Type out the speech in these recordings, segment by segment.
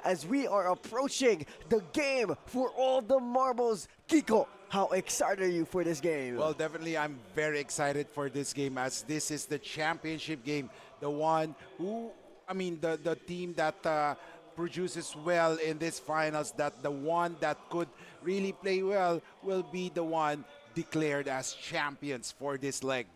as we are approaching the game for all the marbles. Kiko, how excited are you for this game? Well, definitely, I'm very excited for this game as this is the championship game. The one who, I mean, the team that produces well in this finals, that the one that could really play well will be the one declared as champions for this leg.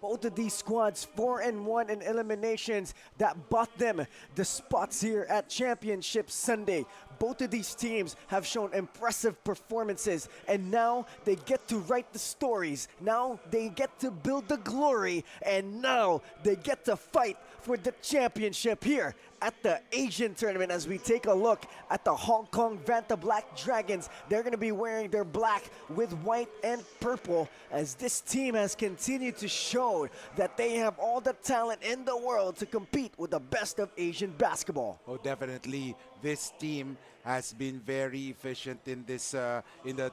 Both of these squads 4-1 in eliminations that bought them the spots here at Championship Sunday. Both of these teams have shown impressive performances, and now they get to write the stories. Now they get to build the glory, and now they get to fight for the championship here at the Asian tournament. As we take a look at the Hong Kong Vanta Black Dragons, they're going to be wearing their black with white and purple, as this team has continued to show that they have all the talent in the world to compete with the best of Asian basketball. Oh, definitely, this team has been very efficient in this in the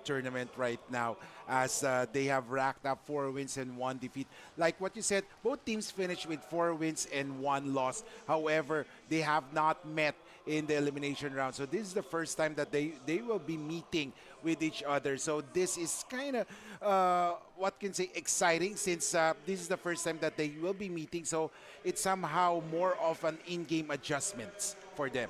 tournament right now, as they have racked up 4 wins and 1 defeat. Like what you said, both teams finished with 4 wins and 1 loss. However, they have not met in the elimination round. So this is the first time that they will be meeting with each other. So this is kind of what can say exciting, since this is the first time that they will be meeting. So it's somehow more of an in-game adjustments for them.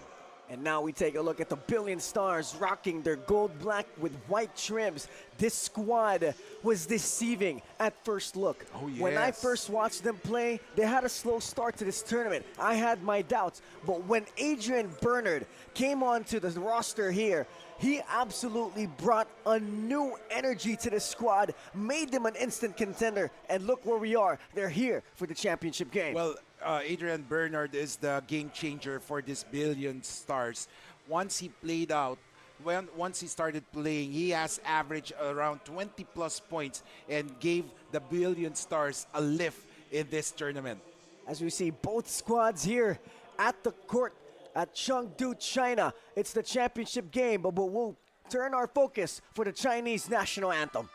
And now we take a look at the Billion Stars rocking their gold black with white trims. This squad was deceiving at first look. Oh, yes. When I first watched them play, they had a slow start to this tournament. I had my doubts, but when Adrian Bernard came onto the roster here, he absolutely brought a new energy to the squad, made them an instant contender, and look where we are. They're here for the championship game. Well, Adrian Bernard is the game changer for this Billion Stars. Once he played out, once he started playing, he has averaged around 20 plus points and gave the Billion Stars a lift in this tournament. As we see both squads here at the court at CHENGDU, China. It's the championship game, but we'll turn our focus for the Chinese national anthem.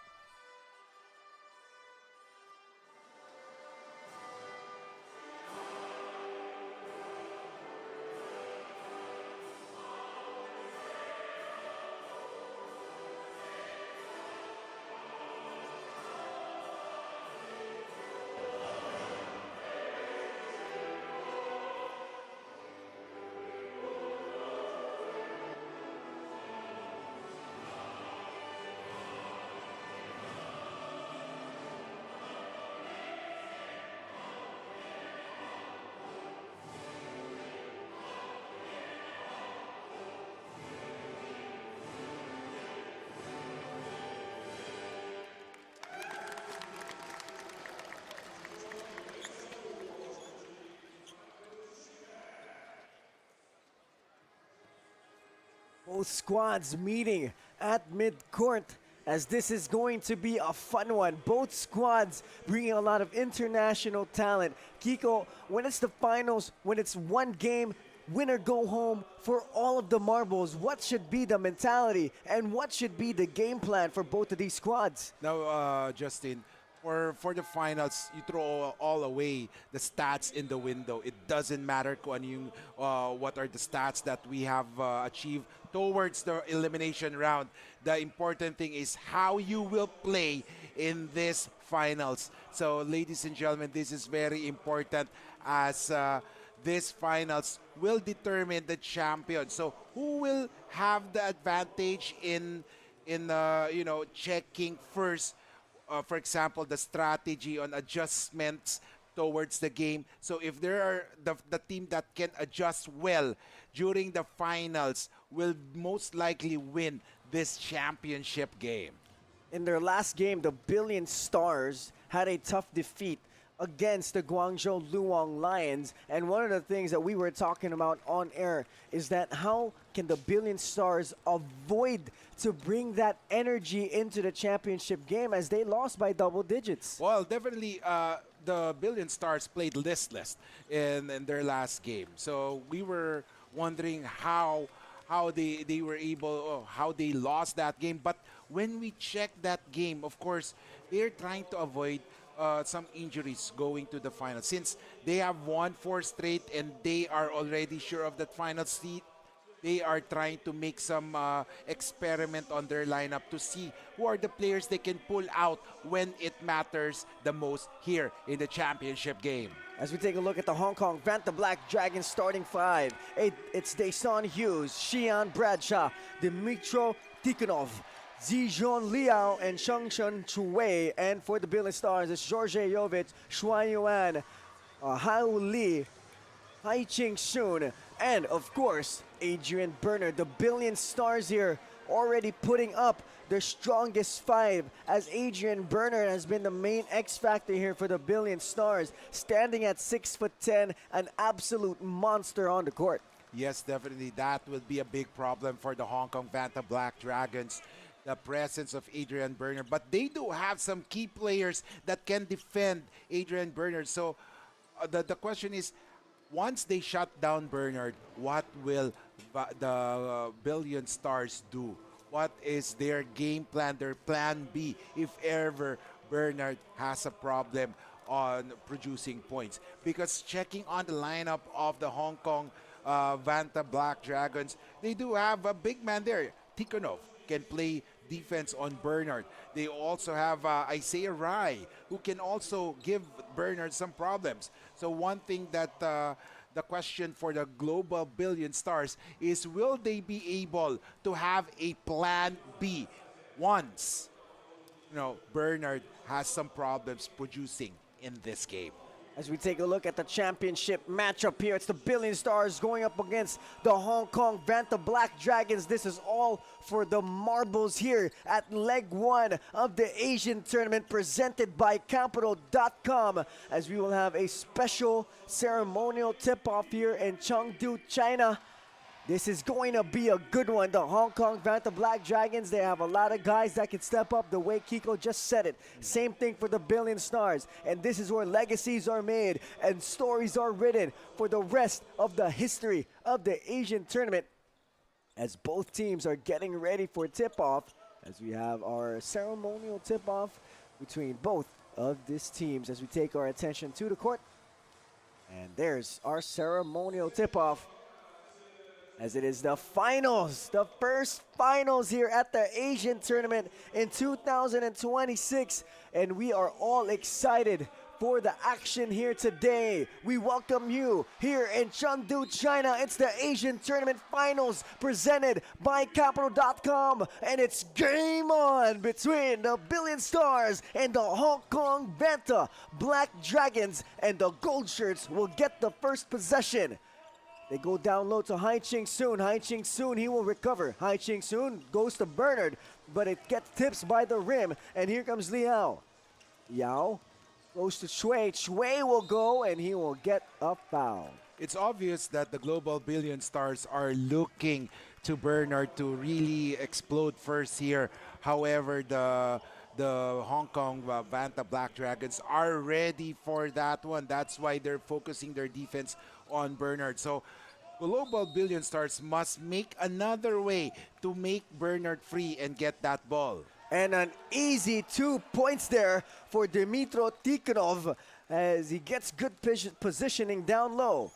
Both squads meeting at mid-court, as this is going to be a fun one. Both squads bringing a lot of international talent. Kiko, when it's the finals, when it's one game, win or go home for all of the marbles, what should be the mentality and what should be the game plan for both of these squads? Now, Justin, for the finals, you throw all away the stats in the window. It doesn't matter kung ano yung, what are the stats that we have achieved towards the elimination round. The important thing is how you will play in this finals. So, ladies and gentlemen, this is very important, as this finals will determine the champion. So, who will have the advantage in checking first, for example, the strategy on adjustments towards the game. So if there are the team that can adjust well during the finals will most likely win this championship game. In their last game, the Billion Stars had a tough defeat against the Guangzhou Luong Lions, and one of the things that we were talking about on air is that how can the Billion Stars avoid to bring that energy into the championship game, as they lost by double digits? Well, definitely the Billion Stars played listless in their last game, so we were wondering how they were able, how they lost that game. But when we check that game, of course, they're trying to avoid some injuries going to the final, since they have won 4 straight and they are already sure of that final seat. they are trying to make some experiment on their lineup to see who are the players they can pull out when it matters the most here in the championship game. As we take a look at the Hong Kong Vanta Black Dragons starting five, it's Daeson Hughes, Xian Bradshaw, Dimitro Tikhonov, Zijon Liao, and Shengshun Chuwei. And for the Billion Stars, it's George Jovic, Shuai Yuan, Hao Li, Hai Ching Soon, and of course, Adrian Bernard. The Billion Stars here already putting up their strongest five, as Adrian Bernard has been the main X factor here for the Billion Stars, standing at 6'10", an absolute monster on the court. Yes, definitely. That will be a big problem for the Hong Kong Vanta Black Dragons, the presence of Adrian Bernard. But they do have some key players that can defend Adrian Bernard. So the question is, once they shut down Bernard, what will the Billion Stars do? What is their game plan, their plan B, if ever Bernard has a problem on producing points? Because checking on the lineup of the Hong Kong Vanta Black Dragons, they do have a big man there. Tikhonov can play defense on Bernard. They also have Isaiah Rai, who can also give Bernard some problems. So one thing that the question for the global Billion Stars is, will they be able to have a plan B once Bernard has some problems producing in this game? As we take a look at the championship matchup here, it's the Billion Stars going up against the Hong Kong Vanta Black Dragons. This is all for the marbles here at leg one of the Asian tournament, presented by Capital.com, as we will have a special ceremonial tip-off here in Chengdu, China. This is going to be a good one. The Hong Kong Vanta Black Dragons, they have a lot of guys that can step up the way Kiko just said it. Same thing for the Billion Stars. And this is where legacies are made and stories are written for the rest of the history of the Asian tournament, as both teams are getting ready for tip-off, as we have our ceremonial tip-off between both of these teams as we take our attention to the court. And there's our ceremonial tip-off, as it is the finals, the first finals here at the Asian tournament in 2026. And we are all excited for the action here today. We welcome you here in Chengdu, China. It's the Asian tournament finals presented by Capital.com. And it's game on between the Billion Stars and the Hong Kong Vanta Black Dragons. And the gold shirts will get the first possession. They go down low to Hai Ching Soon. Hai Ching Soon, he will recover. Hai Ching Soon goes to Bernard, but it gets tipped by the rim. And here comes Liao. Yao goes to Shui. Shui will go, and he will get a foul. It's obvious that the global Billion Stars are looking to Bernard to really explode first here. However, the Hong Kong Vanta Black Dragons are ready for that one. That's why they're focusing their defense on Bernard. So global Billion Stars must make another way to make Bernard free and get that ball. And an easy 2 points there for Dimitro Tikhonov, as he gets good positioning down low.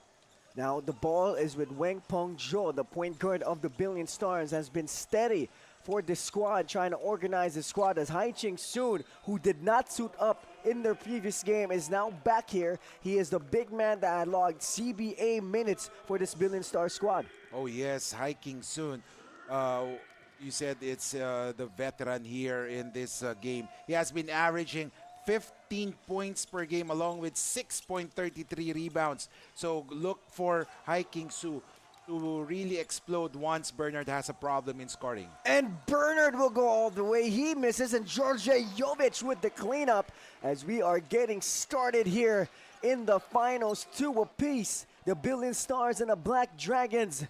Now the ball is with Weng Peng Zhou, the point guard of the Billion Stars, has been steady for this squad, trying to organize the squad, as Hai Ching Soon, who did not suit up in their previous game, is now back here. He is the big man that had logged CBA minutes for this Billion Star squad. Oh yes, Hai Ching Soon. You said it's the veteran here in this game. He has been averaging 15 points per game along with 6.33 rebounds. So look for Hai Ching Soon to really explode once Bernard has a problem in scoring. And Bernard will go all the way. He misses, and George Jovic with the cleanup, as we are getting started here in the finals. 2 apiece. The Billion Stars and the Black Dragons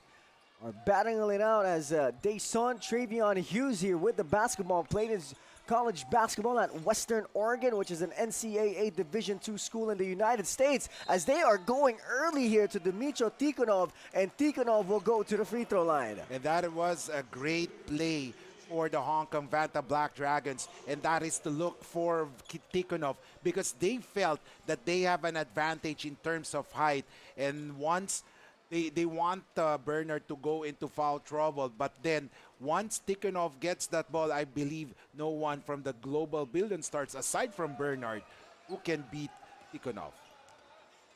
are battling it out, as Daeson Travion Hughes here with the basketball, played his college basketball at Western Oregon, which is an NCAA Division II school in the United States, as they are going early here to Dimitro Tikhonov, and Tikhonov will go to the free throw line. And that was a great play for the Hong Kong Vanta Black Dragons, and that is to look for Tikhonov, because they felt that they have an advantage in terms of height, and once they want Bernard to go into foul trouble, but then once Tikhonov gets that ball, I believe no one from the global Billion Stars, aside from Bernard, who can beat Tikhonov.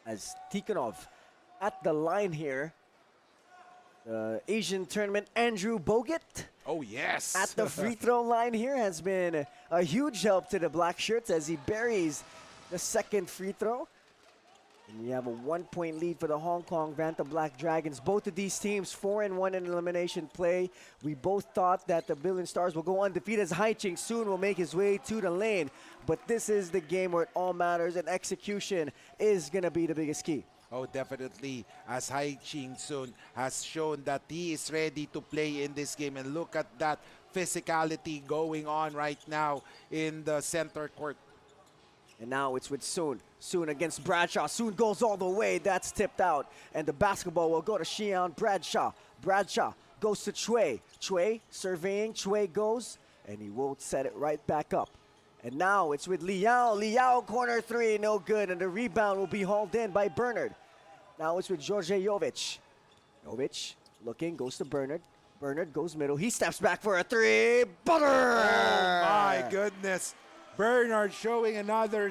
As Tikhonov at the line here, the Asian tournament, Andrew Bogut. Oh, yes. At the free throw line here has been a huge help to the black shirts as he buries the second free throw. And we have a 1-point lead for the Hong Kong Vanta Black Dragons. Both of these teams 4-1 in elimination play. We both thought that the Billion Stars will go undefeated as Hai Ching soon will make his way to the lane. But this is the game where it all matters, and execution is going to be the biggest key. Oh, definitely, as Hai Ching Soon has shown that he is ready to play in this game. And look at that physicality going on right now in the center court. And now it's with Soon. Soon against Bradshaw. Soon goes all the way. That's tipped out. And the basketball will go to Xian Bradshaw. Bradshaw goes to Chue. Chue surveying. Chue goes, and he will set it right back up. And now it's with Liao. Liao corner three, no good. And the rebound will be hauled in by Bernard. Now it's with George Jovic. Jovic looking, goes to Bernard. Bernard goes middle. He steps back for a three. Butter! Oh, my goodness. Bernard showing another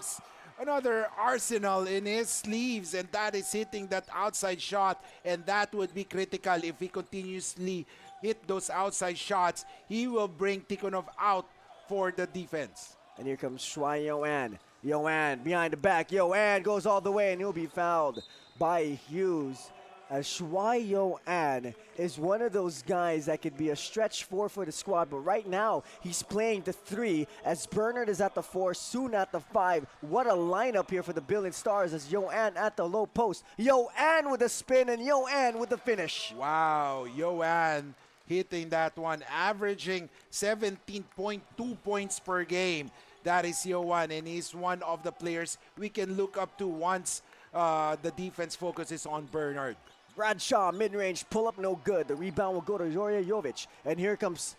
arsenal in his sleeves, and that is hitting that outside shot, and that would be critical if he continuously hit those outside shots. He will bring Tikhonov out for the defense. And here comes Shuai Yoan. Yoan behind the back. Yoan goes all the way, and he'll be fouled by Hughes. As Shuai Yoan is one of those guys that could be a stretch four for the squad, but right now he's playing the three as Bernard is at the four, Soon at the five. What a lineup here for the Billion Stars as Yoan at the low post. Yoan with a spin and Yoan with the finish. Wow, Yoan hitting that one, averaging 17.2 points per game. That is Yoan, and he's one of the players we can look up to once the defense focuses on Bernard. Bradshaw, mid-range, pull-up, no good. The rebound will go to Jorge Jovic. And here comes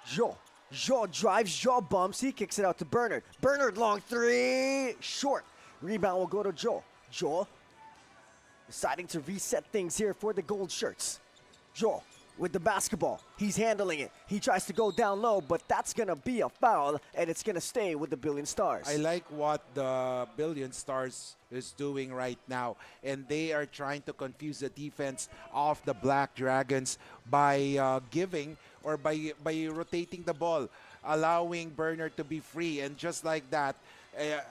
Jo. Jo drives, Jo bumps. He kicks it out to Bernard. Bernard, long three, short. Rebound will go to Jo. Jo deciding to reset things here for the gold shirts. Jo with the basketball. He's handling it. He tries to go down low, but that's going to be a foul, and it's going to stay with the Billion Stars. I like what the Billion Stars is doing right now, and they are trying to confuse the defense of the Black Dragons by giving or by rotating the ball, allowing Bernard to be free, and just like that,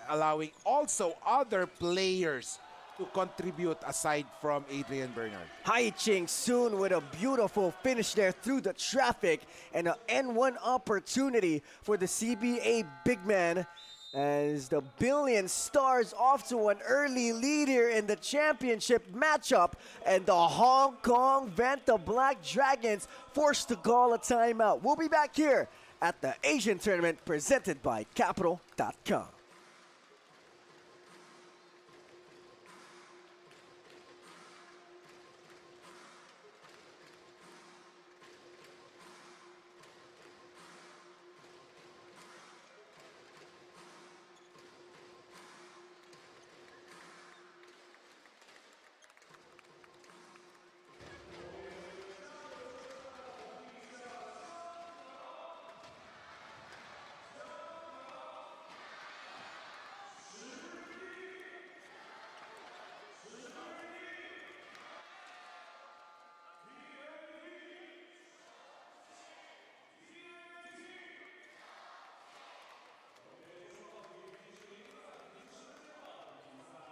allowing also other players to contribute aside from Adrian Bernard. Hai Ching Soon with a beautiful finish there through the traffic, and an N1 opportunity for the CBA big man as the Billion Stars off to an early lead here in the championship matchup, and the Hong Kong Vanta Black Dragons forced to call a timeout. We'll be back here at the Asian tournament presented by Capital.com.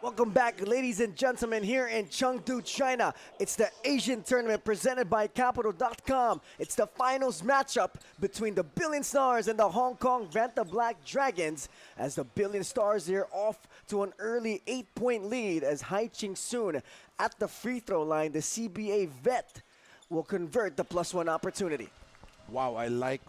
Welcome back, ladies and gentlemen, here in Chengdu, China. It's the Asian tournament presented by Capital.com. It's the finals matchup between the Billion Stars and the Hong Kong Vanta Black Dragons, as the Billion Stars here off to an early 8-point lead as Hai Ching Soon at the free throw line. The CBA vet will convert the +1 opportunity. Wow, I like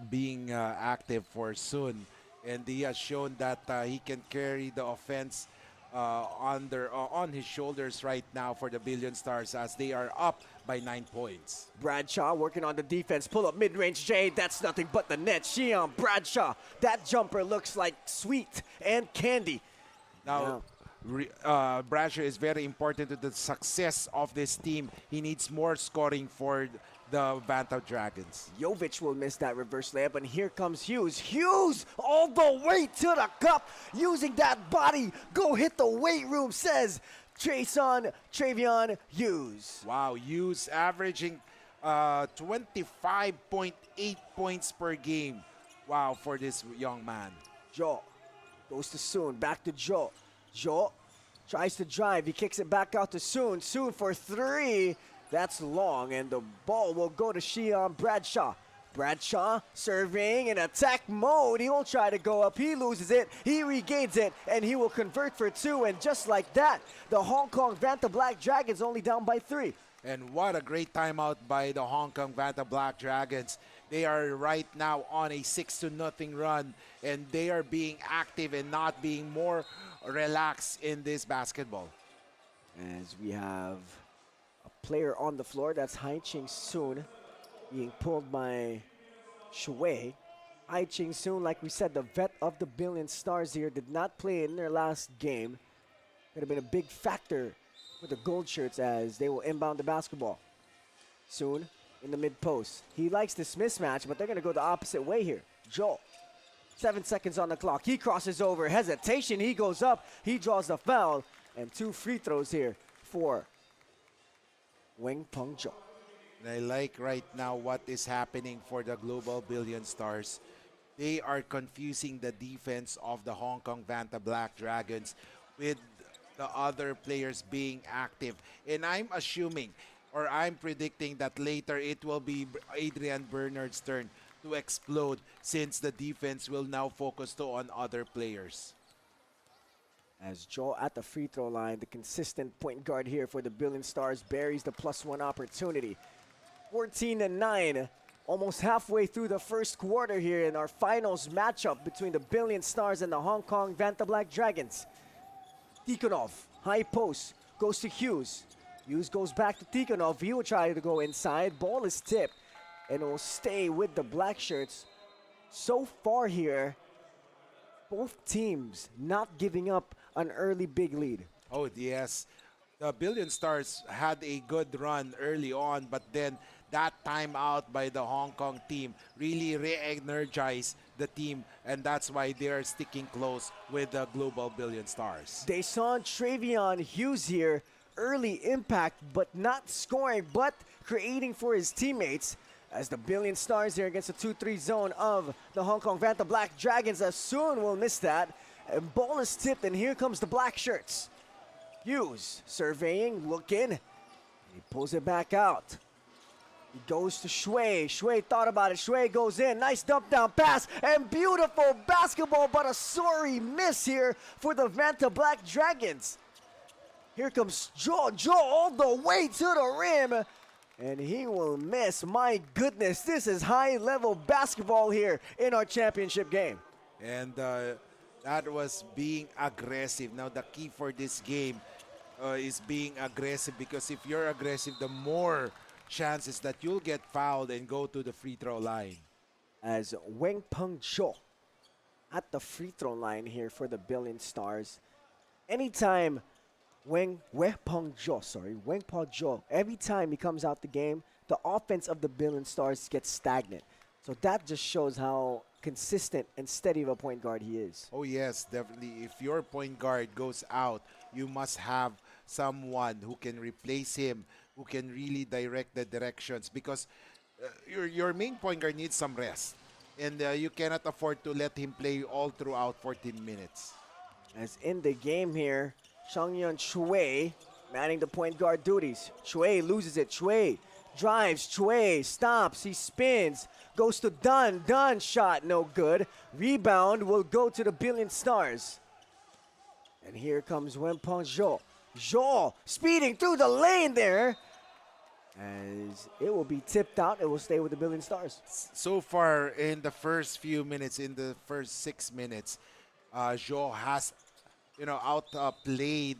being active for Sun, and he has shown that he can carry the offense on his shoulders right now for the Billion Stars as they are up by 9 points. Bradshaw working on the defense. Pull up mid-range J. That's nothing but the net. Xian Bradshaw. That jumper looks like sweet and candy. Now, Brasher is very important to the success of this team. He needs more scoring for the Vanta Dragons. Jovic will miss that reverse layup, and here comes Hughes. Hughes all the way to the cup, using that body. Go hit the weight room, says Travion Hughes. Wow, Hughes averaging 25.8 points per game. Wow, for this young man. Joe goes to Soon, back to Joe. Joe tries to drive, he kicks it back out to Soon. Soon for three, that's long, and the ball will go to Shion Bradshaw. Bradshaw serving in attack mode. He won't try to go up. He loses it. He regains it, and he will convert for two. And just like that, the Hong Kong Vanta Black Dragons only down by three. And what a great timeout by the Hong Kong Vanta Black Dragons. They are right now on a 6-0 run, and they are being active and not being more relaxed in this basketball. As we have a player on the floor, that's Hai Ching Soon, being pulled by Shui. Hai Ching Soon, like we said, the vet of the Billion Stars here, did not play in their last game. Could have been a big factor with the gold shirts as they will inbound the basketball. Soon in the mid post. He likes this mismatch, but they're going to go the opposite way here. Joel, 7 seconds on the clock. He crosses over. Hesitation. He goes up. He draws the foul. And 2 free throws here for Weng Peng Jo. And I like right now what is happening for the Global Billion Stars. They are confusing the defense of the Hong Kong Vanta Black Dragons with the other players being active. And I'm assuming, or I'm predicting that later it will be Adrian Bernard's turn to explode since the defense will now focus on other players. As Joel at the free throw line, the consistent point guard here for the Billion Stars buries the +1 opportunity. 14-9, almost halfway through the first quarter here in our finals matchup between the Billion Stars and the Hong Kong Vanta Black Dragons. Tikhonov, high post, goes to Hughes. Hughes goes back to Tikhonov. He will try to go inside. Ball is tipped and will stay with the black shirts. So far here, both teams not giving up an early big lead. Oh, yes. The Billion Stars had a good run early on, but then that timeout by the Hong Kong team really re-energized the team, and that's why they are sticking close with the Global Billion Stars. They saw Travion Hughes here, early impact, but not scoring, but creating for his teammates. As the Billion Stars here against the 2-3 zone of the Hong Kong Vanta Black Dragons, as soon will miss that. And ball is tipped, and here comes the black shirts. Hughes surveying, looking. He pulls it back out. He goes to Shui. Shui thought about it. Shui goes in. Nice dump down pass and beautiful basketball, but a sorry miss here for the Vanta Black Dragons. Here comes Joe. Joe all the way to the rim. And he will miss. My goodness, this is high-level basketball here in our championship game. And that was being aggressive. Now, the key for this game is being aggressive, because if you're aggressive, the more chances that you'll get fouled and go to the free throw line. As Weng Peng Jo at the free throw line here for the Billion Stars. Anytime Weng Peng Jo, every time he comes out the game, the offense of the Billion Stars gets stagnant. So that just shows how consistent and steady of a point guard he is. Oh yes, definitely. If your point guard goes out, you must have someone who can replace him, who can really direct the directions, because your main point guard needs some rest. And you cannot afford to let him play all throughout 14 minutes. As in the game here, Changyun Chue manning the point guard duties. Chue loses it. Chue drives. Chue stops. He spins. Goes to Dunn. Dunn shot no good. Rebound will go to the Billion Stars. And here comes Weng Peng Jo. Jo speeding through the lane there. As it will be tipped out, it will stay with the Billion Stars. So far in the first few minutes, in the first 6 minutes, Jo has outplayed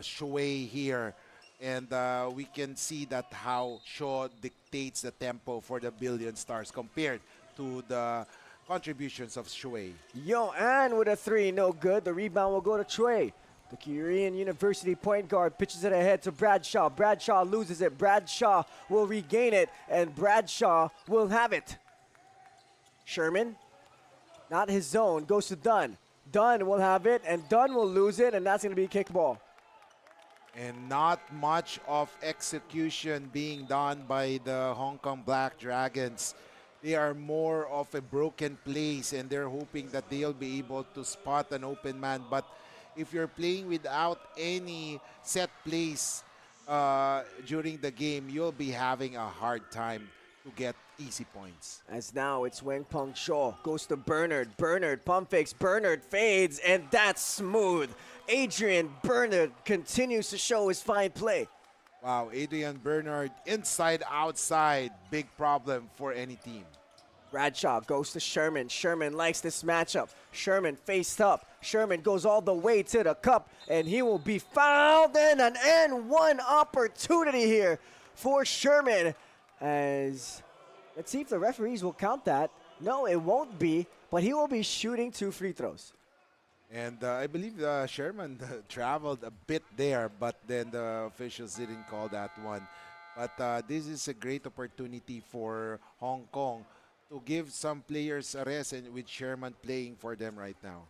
Shui here, and we can see that how Shaw dictates the tempo for the Billion Stars compared to the contributions of Shui. Yo-An with a 3, no good. The rebound will go to Chue. The Korean University point guard pitches it ahead to Bradshaw. Bradshaw loses it. Bradshaw will regain it, and Bradshaw will have it. Sherman, not his zone, goes to Dunn. Dunn will have it, and Dunn will lose it, and that's going to be a kickball. And not much of execution being done by the Hong Kong Black Dragons. They are more of a broken plays, and they're hoping that they'll be able to spot an open man. But if you're playing without any set plays during the game, you'll be having a hard time to get easy points. As now it's Weng Peng Shaw, goes to Bernard. Bernard pump fakes, Bernard fades, and that's smooth. Adrian Bernard continues to show his fine play. Wow, Adrian Bernard inside, outside, big problem for any team. Bradshaw goes to Sherman. Sherman likes this matchup. Sherman faced up. Sherman goes all the way to the cup, and he will be fouled. And an N1 opportunity here for Sherman. As let's see if the referees will count that. No, it won't be, but he will be shooting 2 free throws. And I believe Sherman traveled a bit there, but then the officials didn't call that one. But this is a great opportunity for Hong Kong to give some players a rest, and with Sherman playing for them right now.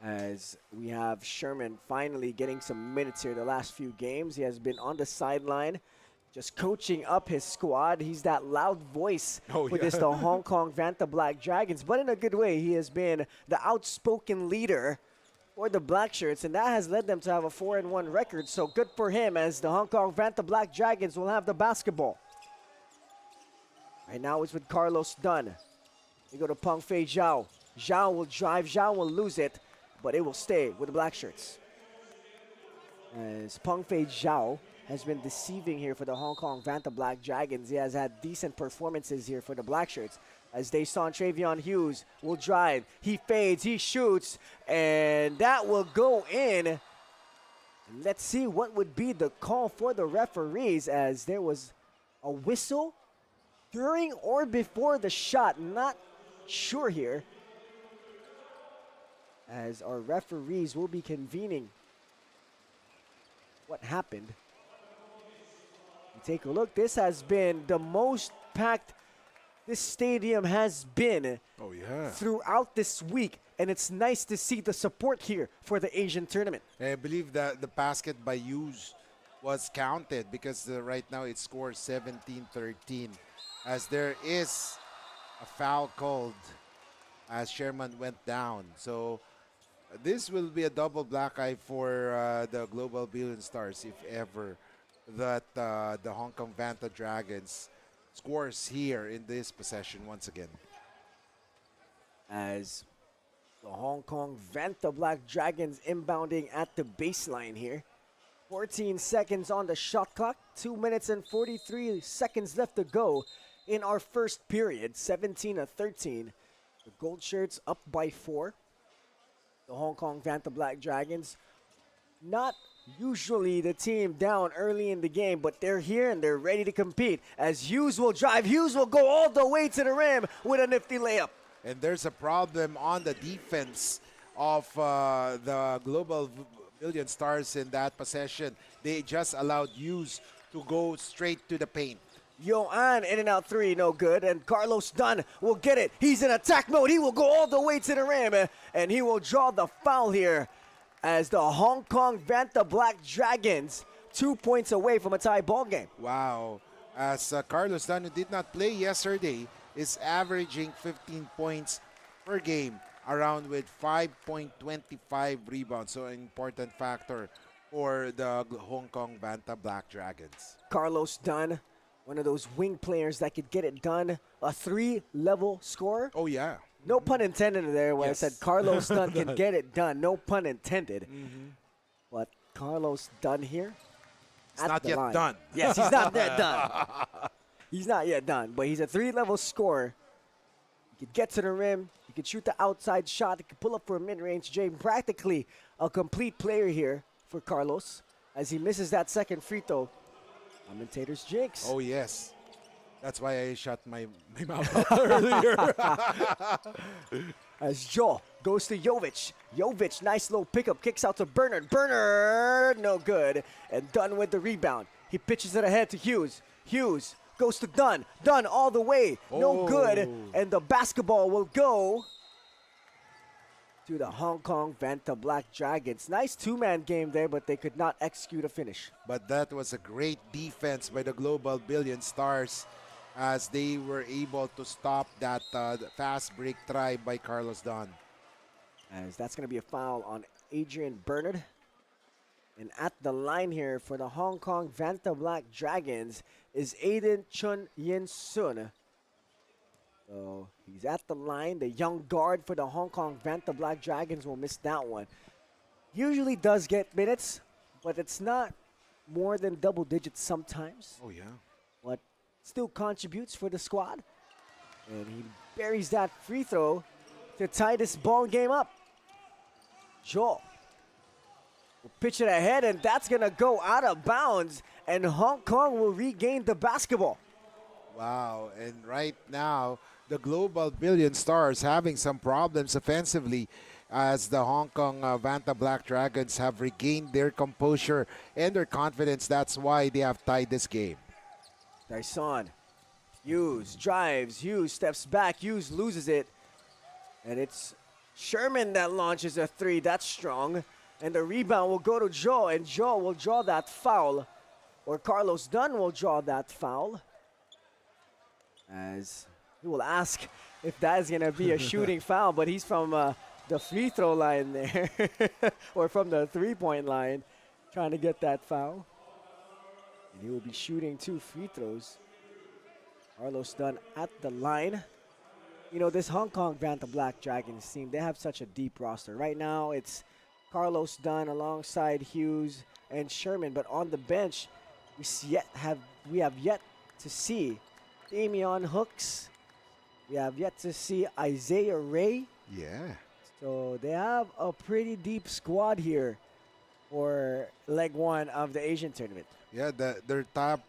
As we have Sherman finally getting some minutes here the last few games. He has been on the sideline, just coaching up his squad. He's that loud voice for the Hong Kong Vanta Black Dragons, but in a good way. He has been the outspoken leader for the Black Shirts, and that has led them to have a 4-1 record. So good for him, as the Hong Kong Vanta Black Dragons will have the basketball. Right now it's with Carlos Dunn. We go to Peng Fei Zhao. Zhao will drive, Zhao will lose it, but it will stay with the Black Shirts. As Peng Fei Zhao has been deceiving here for the Hong Kong Vanta Black Dragons. He has had decent performances here for the Black Shirts. As Dason Travion Hughes will drive. He fades, he shoots, and that will go in. Let's see what would be the call for the referees, as there was a whistle during or before the shot. Not sure here, as our referees will be convening what happened. Take a look. This has been the most packed this stadium has been throughout this week, and it's nice to see the support here for the Asian tournament. I believe that the basket by Hughes was counted, because right now it scores 17-13, as there is a foul called as Sherman went down. So this will be a double black eye for the Global Billion Stars, if ever that the Hong Kong Vanta Dragons scores here in this possession once again. As the Hong Kong Vanta Black Dragons inbounding at the baseline here. 14 seconds on the shot clock. 2 minutes and 43 seconds left to go in our first period. 17-13. The Gold Shirts up by 4. The Hong Kong Vanta Black Dragons, not usually the team down early in the game, but they're here and they're ready to compete. As Hughes will drive, Hughes will go all the way to the rim with a nifty layup. And there's a problem on the defense of the Global Billion Stars in that possession. They just allowed Hughes to go straight to the paint. Yoan in and out 3, no good. And Carlos Dunn will get it. He's in attack mode. He will go all the way to the rim, and he will draw the foul here, as the Hong Kong Vanta Black Dragons 2 points away from a tie ball game. Wow. As Carlos Dunn, who did not play yesterday, is averaging 15 points per game, around with 5.25 rebounds. So an important factor for the Hong Kong Vanta Black Dragons. Carlos Dunn, one of those wing players that could get it done. A 3-level scorer. Oh, yeah. No pun intended there when I said Carlos Dunn can get it done. No pun intended. But Carlos Dunn here. It's not yet done. Yes, he's not yet done. He's not yet done, but he's a 3-level scorer. He could get to the rim. He could shoot the outside shot. He could pull up for a mid-range jam. Practically a complete player here for Carlos, as he misses that second free throw. Commentators jinx. Oh, yes. That's why I shut my mouth out earlier. As Joe goes to Jovic. Jovic, nice low pickup, kicks out to Bernard. Bernard, no good. And Dunn with the rebound. He pitches it ahead to Hughes. Hughes goes to Dunn. Dunn all the way, no good. And the basketball will go to the Hong Kong Vanta Black Dragons. Nice two-man game there, but they could not execute a finish. But that was a great defense by the Global Billion Stars as they were able to stop that fast break try by Carlos Don. As that's going to be a foul on Adrian Bernard. And at the line here for the Hong Kong Vanta Black Dragons is Aiden Chun Yin Sun. So he's at the line. The young guard for the Hong Kong Vanta Black Dragons will miss that one. Usually does get minutes, but it's not more than double digits sometimes. Oh, yeah. But still contributes for the squad. And he buries that free throw to tie this ball game up. Joel will pitch it ahead, and that's going to go out of bounds, and Hong Kong will regain the basketball. Wow, and right now, the Global Billion Stars having some problems offensively as the Hong Kong Vanta Black Dragons have regained their composure and their confidence. That's why they have tied this game. Dyson, Hughes drives, Hughes steps back, Hughes loses it, and it's Sherman that launches a three. That's strong. And the rebound will go to Joe, and Joe will draw that foul, or Carlos Dunn will draw that foul, as he will ask if that is going to be a shooting foul, but he's from the free throw line there, or from the three-point line, trying to get that foul. And he will be shooting 2 free throws. Carlos Dunn at the line. You know, this Hong Kong Vanta Black Dragons team, they have such a deep roster. Right now, it's Carlos Dunn alongside Hughes and Sherman, but on the bench, we have yet to see Damian Hooks. We have yet to see Isaiah Ray. Yeah. So they have a pretty deep squad here for leg 1 of the Asian tournament. Yeah, their top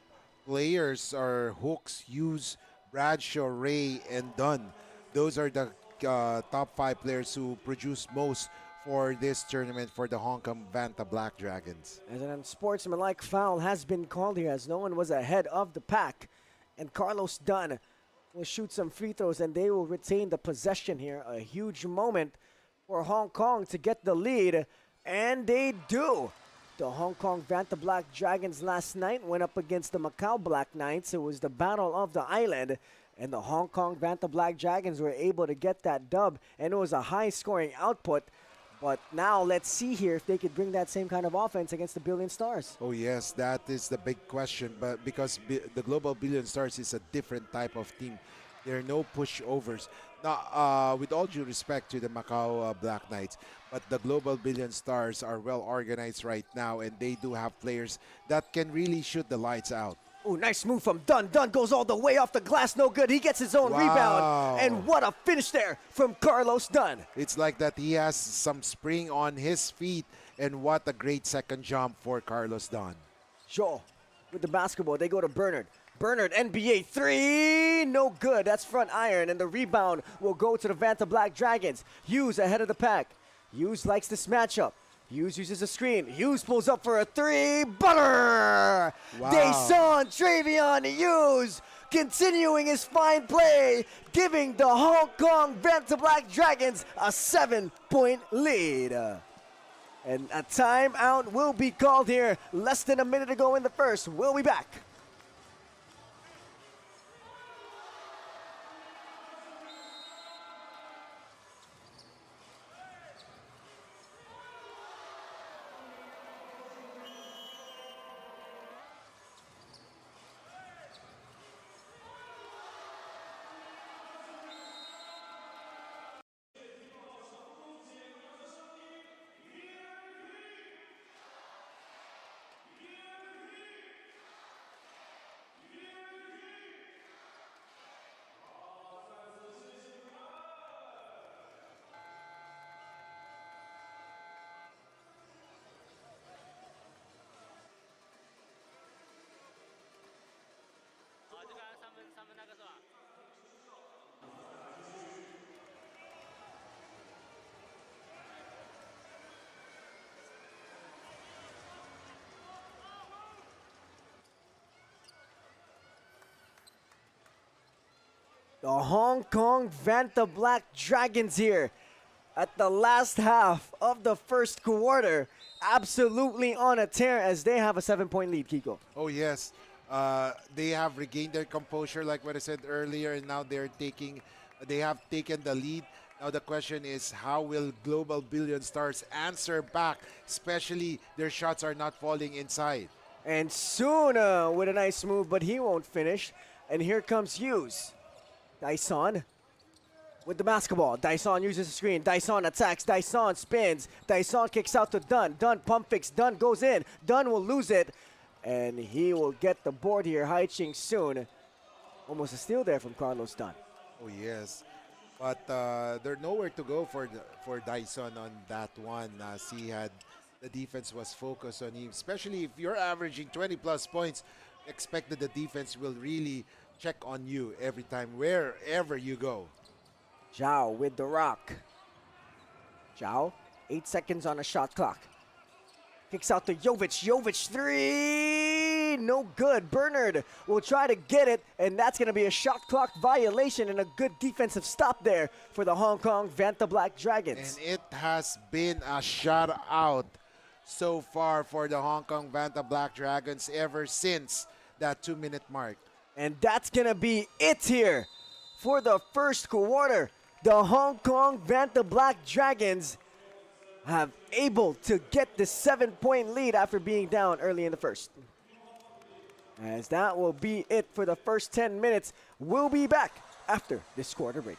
players are Hooks, Hughes, Bradshaw, Ray, and Dunn. Those are the top 5 players who produce most for this tournament for the Hong Kong Vanta Black Dragons. As an unsportsmanlike foul has been called here, as no one was ahead of the pack. And Carlos Dunn will shoot some free throws, and they will retain the possession here. A huge moment for Hong Kong to get the lead, and they do. The Hong Kong Vanta Black Dragons last night went up against the Macau Black Knights. It was the battle of the island, and the Hong Kong Vanta Black Dragons were able to get that dub, and it was a high-scoring output. But now let's see here if they could bring that same kind of offense against the Billion Stars. Oh yes, that is the big question. But because the Global Billion Stars is a different type of team, there are no pushovers. Now, with all due respect to the Macau Black Knights, but the Global Billion Stars are well organized right now, and they do have players that can really shoot the lights out. Oh, nice move from Dunn. Dunn goes all the way off the glass, no good. He gets his own rebound. And what a finish there from Carlos Dunn. It's like that he has some spring on his feet, and what a great second jump for Carlos Dunn. Joel with the basketball. They go to Bernard. Bernard, NBA 3, no good. That's front iron, and the rebound will go to the Vanta Black Dragons. Hughes ahead of the pack. Hughes likes this matchup. Hughes uses a screen. Hughes pulls up for a 3. Butter! Wow. Deson Travion Hughes continuing his fine play, giving the Hong Kong Vanta Black Dragons a 7-point lead. And a timeout will be called here. Less than a minute to go in the first. We'll be back. The Hong Kong Vanta Black Dragons here at the last half of the first quarter. Absolutely on a tear as they have a 7-point lead, Kiko. Oh yes, they have regained their composure, like what I said earlier, and now they have taken the lead. Now the question is, how will Global Billion Stars answer back? Especially their shots are not falling inside. And soon with a nice move, but he won't finish. And here comes Hughes. Dyson with the basketball. Dyson uses the screen. Dyson attacks. Dyson spins. Dyson kicks out to Dunn. Dunn pump fakes. Dunn goes in. Dunn will lose it. And he will get the board here. Hai Ching soon. Almost a steal there from Carlos Dunn. Oh yes, but there's nowhere to go for Dyson on that one. He had the defense was focused on him, especially if you're averaging 20 plus points. Expect that the defense will really check on you every time, wherever you go. Zhao with the rock. Zhao, 8 seconds on a shot clock. Kicks out to Jovic. Jovic, 3! No good. Bernard will try to get it, and that's going to be a shot clock violation and a good defensive stop there for the Hong Kong Vanta Black Dragons. And it has been a shutout so far for the Hong Kong Vanta Black Dragons ever since that 2-minute mark. And that's going to be it here for the first quarter. The Hong Kong Vanta Black Dragons have able to get the 7-point lead after being down early in the first. As that will be it for the first 10 minutes. We'll be back after this quarter break.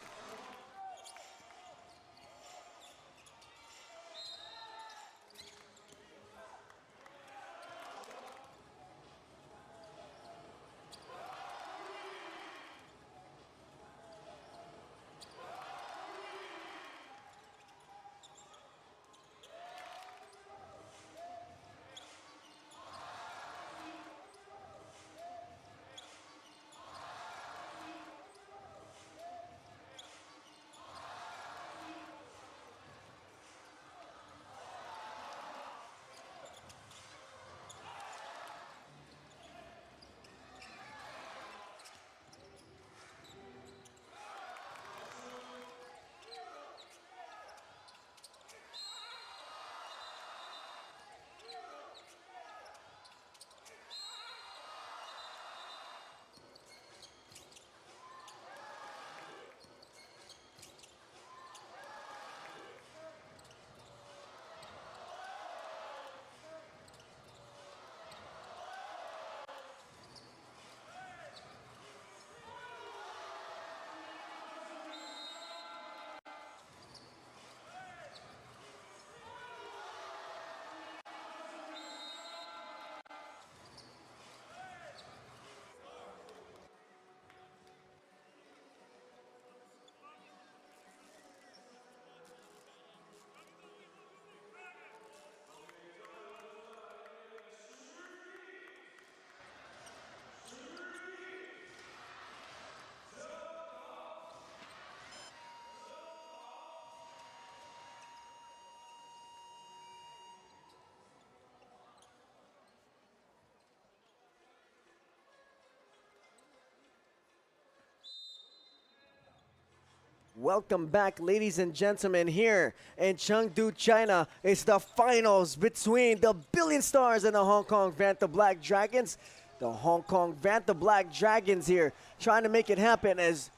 Welcome back, ladies and gentlemen. Here in Chengdu, China, it's the finals between the Billion Stars and the Hong Kong Vanta Black Dragons. The Hong Kong Vanta Black Dragons here trying to make it happen as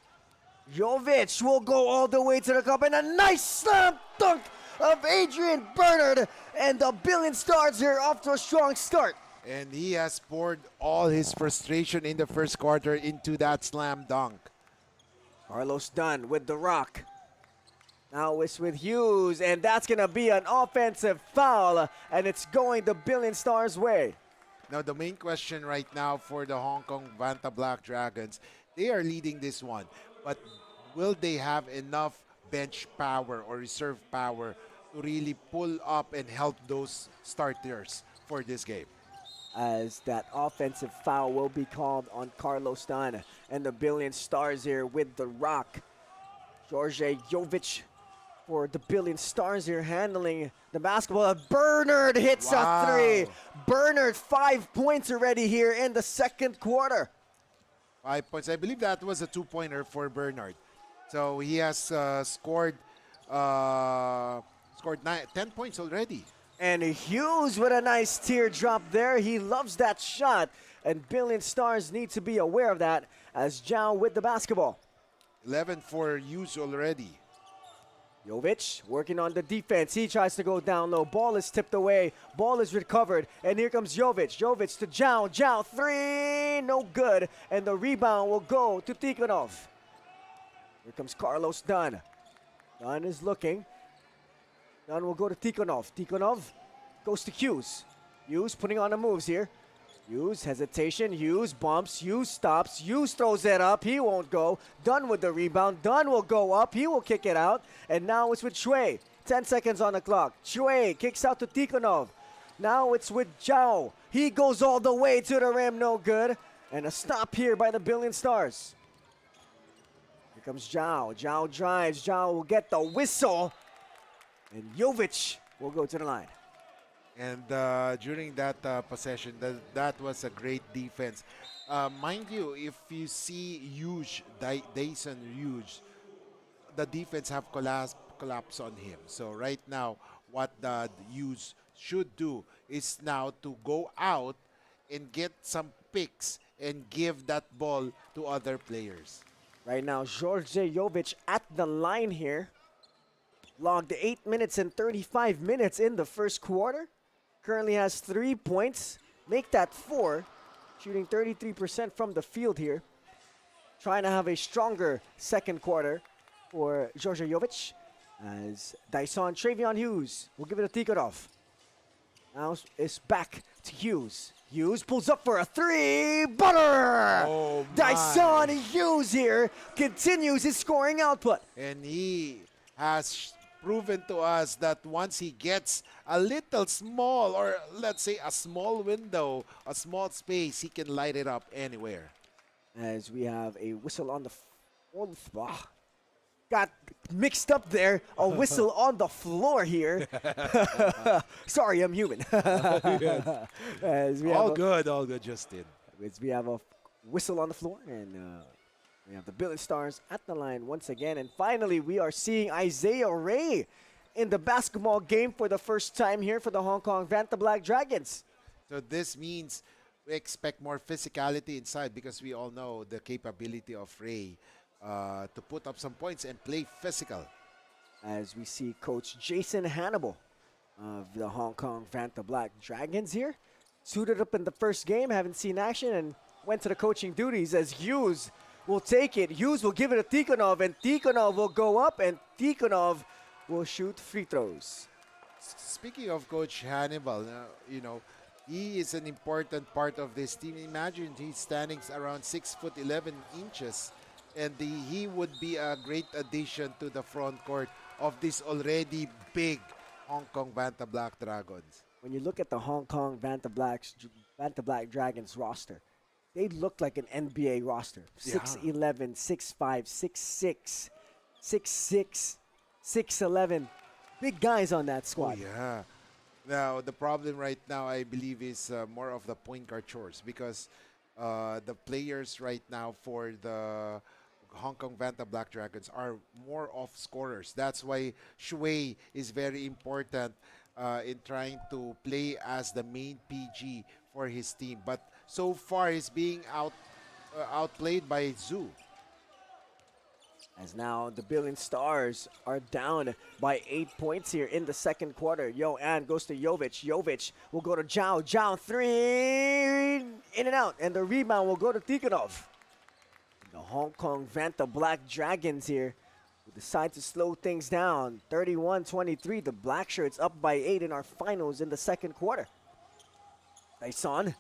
Jovic will go all the way to the cup, and a nice slam dunk of Adrian Bernard, and the Billion Stars here off to a strong start. And he has poured all his frustration in the first quarter into that slam dunk. Carlos Dunn with the rock. Now it's with Hughes, and that's going to be an offensive foul, and it's going the Billion Stars' way. Now, the main question right now for the Hong Kong Vanta Black Dragons, they are leading this one, but will they have enough bench power or reserve power to really pull up and help those starters for this game? As that offensive foul will be called on Carlos Dunn, and the Billion Stars here with the rock. George Jovic for the Billion Stars here handling the basketball. Bernard hits a 3. Bernard 5 points already here in the second quarter. 5 points. I believe that was a two-pointer for Bernard. So he has scored 10 points already. And Hughes with a nice teardrop there. He loves that shot. And Billion Stars need to be aware of that as Zhao with the basketball. 11 for Hughes already. Jovic working on the defense. He tries to go down low. Ball is tipped away. Ball is recovered. And here comes Jovic. Jovic to Zhao. Zhao, three. No good. And the rebound will go to Tikhonov. Here comes Carlos Dunn. Dunn is looking. Dunn will go to Tikhonov. Tikhonov goes to Hughes. Hughes putting on the moves here. Hughes, hesitation. Hughes bumps. Hughes stops. Hughes throws it up. He won't go. Dunn with the rebound. Dunn will go up. He will kick it out. And now it's with Shui. 10 seconds on the clock. Shui kicks out to Tikhonov. Now it's with Zhao. He goes all the way to the rim. No good. And a stop here by the Billion Stars. Here comes Zhao. Zhao drives. Zhao will get the whistle. And Jovic will go to the line. And during that possession, that was a great defense. Mind you, if you see Dyson Hughes, the defense have collapsed on him. So right now, what the Hughes should do is now to go out and get some picks and give that ball to other players. Right now, George Jovic at the line here. Logged 8 minutes and 35 minutes in the first quarter. Currently has 3 points. Make that 4. Shooting 33% from the field here. Trying to have a stronger second quarter for George Jovic. As Dyson Travion Hughes will give it to Tikhonov. Now it's back to Hughes. Hughes pulls up for a 3. Butter! Oh, Dyson Hughes here continues his scoring output. And he has proven to us that once he gets a little small, or let's say a small window, a small space, he can light it up anywhere. As we have a whistle on the got mixed up there. A whistle on the floor here. Sorry, I'm human. As we All good, Justin. as we have a whistle on the floor, and we have the Billion Stars at the line once again. And finally, we are seeing Isaiah Ray in the basketball game for the first time here for the Hong Kong Vanta Black Dragons. So this means we expect more physicality inside, because we all know the capability of Ray to put up some points and play physical. As we see Coach Jason Hannibal of the Hong Kong Vanta Black Dragons here. Suited up in the first game, haven't seen action, and went to the coaching duties as Hughes will take it. Hughes will give it to Tikhonov, and Tikhonov will go up, and Tikhonov will shoot free throws. Speaking of Coach Hannibal, he is an important part of this team. Imagine he's standing around 6'11", and he would be a great addition to the front court of this already big Hong Kong Vanta Black Dragons. When you look at the Hong Kong Vanta Black Dragons roster, they look like an NBA roster. Yeah. 6'11", 6'5", 6'6", 6'6", 6'11". Big guys on that Oh, squad. yeah. Now, the problem right now, I believe, is more of the point guard chores, because the players right now for the Hong Kong Vanta Black Dragons are more off scorers. That's why Shui is very important in trying to play as the main PG for his team. But so far, he's being outplayed by Zhu. As now the Billion Stars are down by 8 points here in the second quarter. And goes to Jovic. Jovic will go to Zhao. Zhao, 3, in and out. And the rebound will go to Tikhonov. The Hong Kong Vanta Black Dragons here will decide to slow things down. 31-23, the Black Shirts up by 8 in our finals in the second quarter. Dyson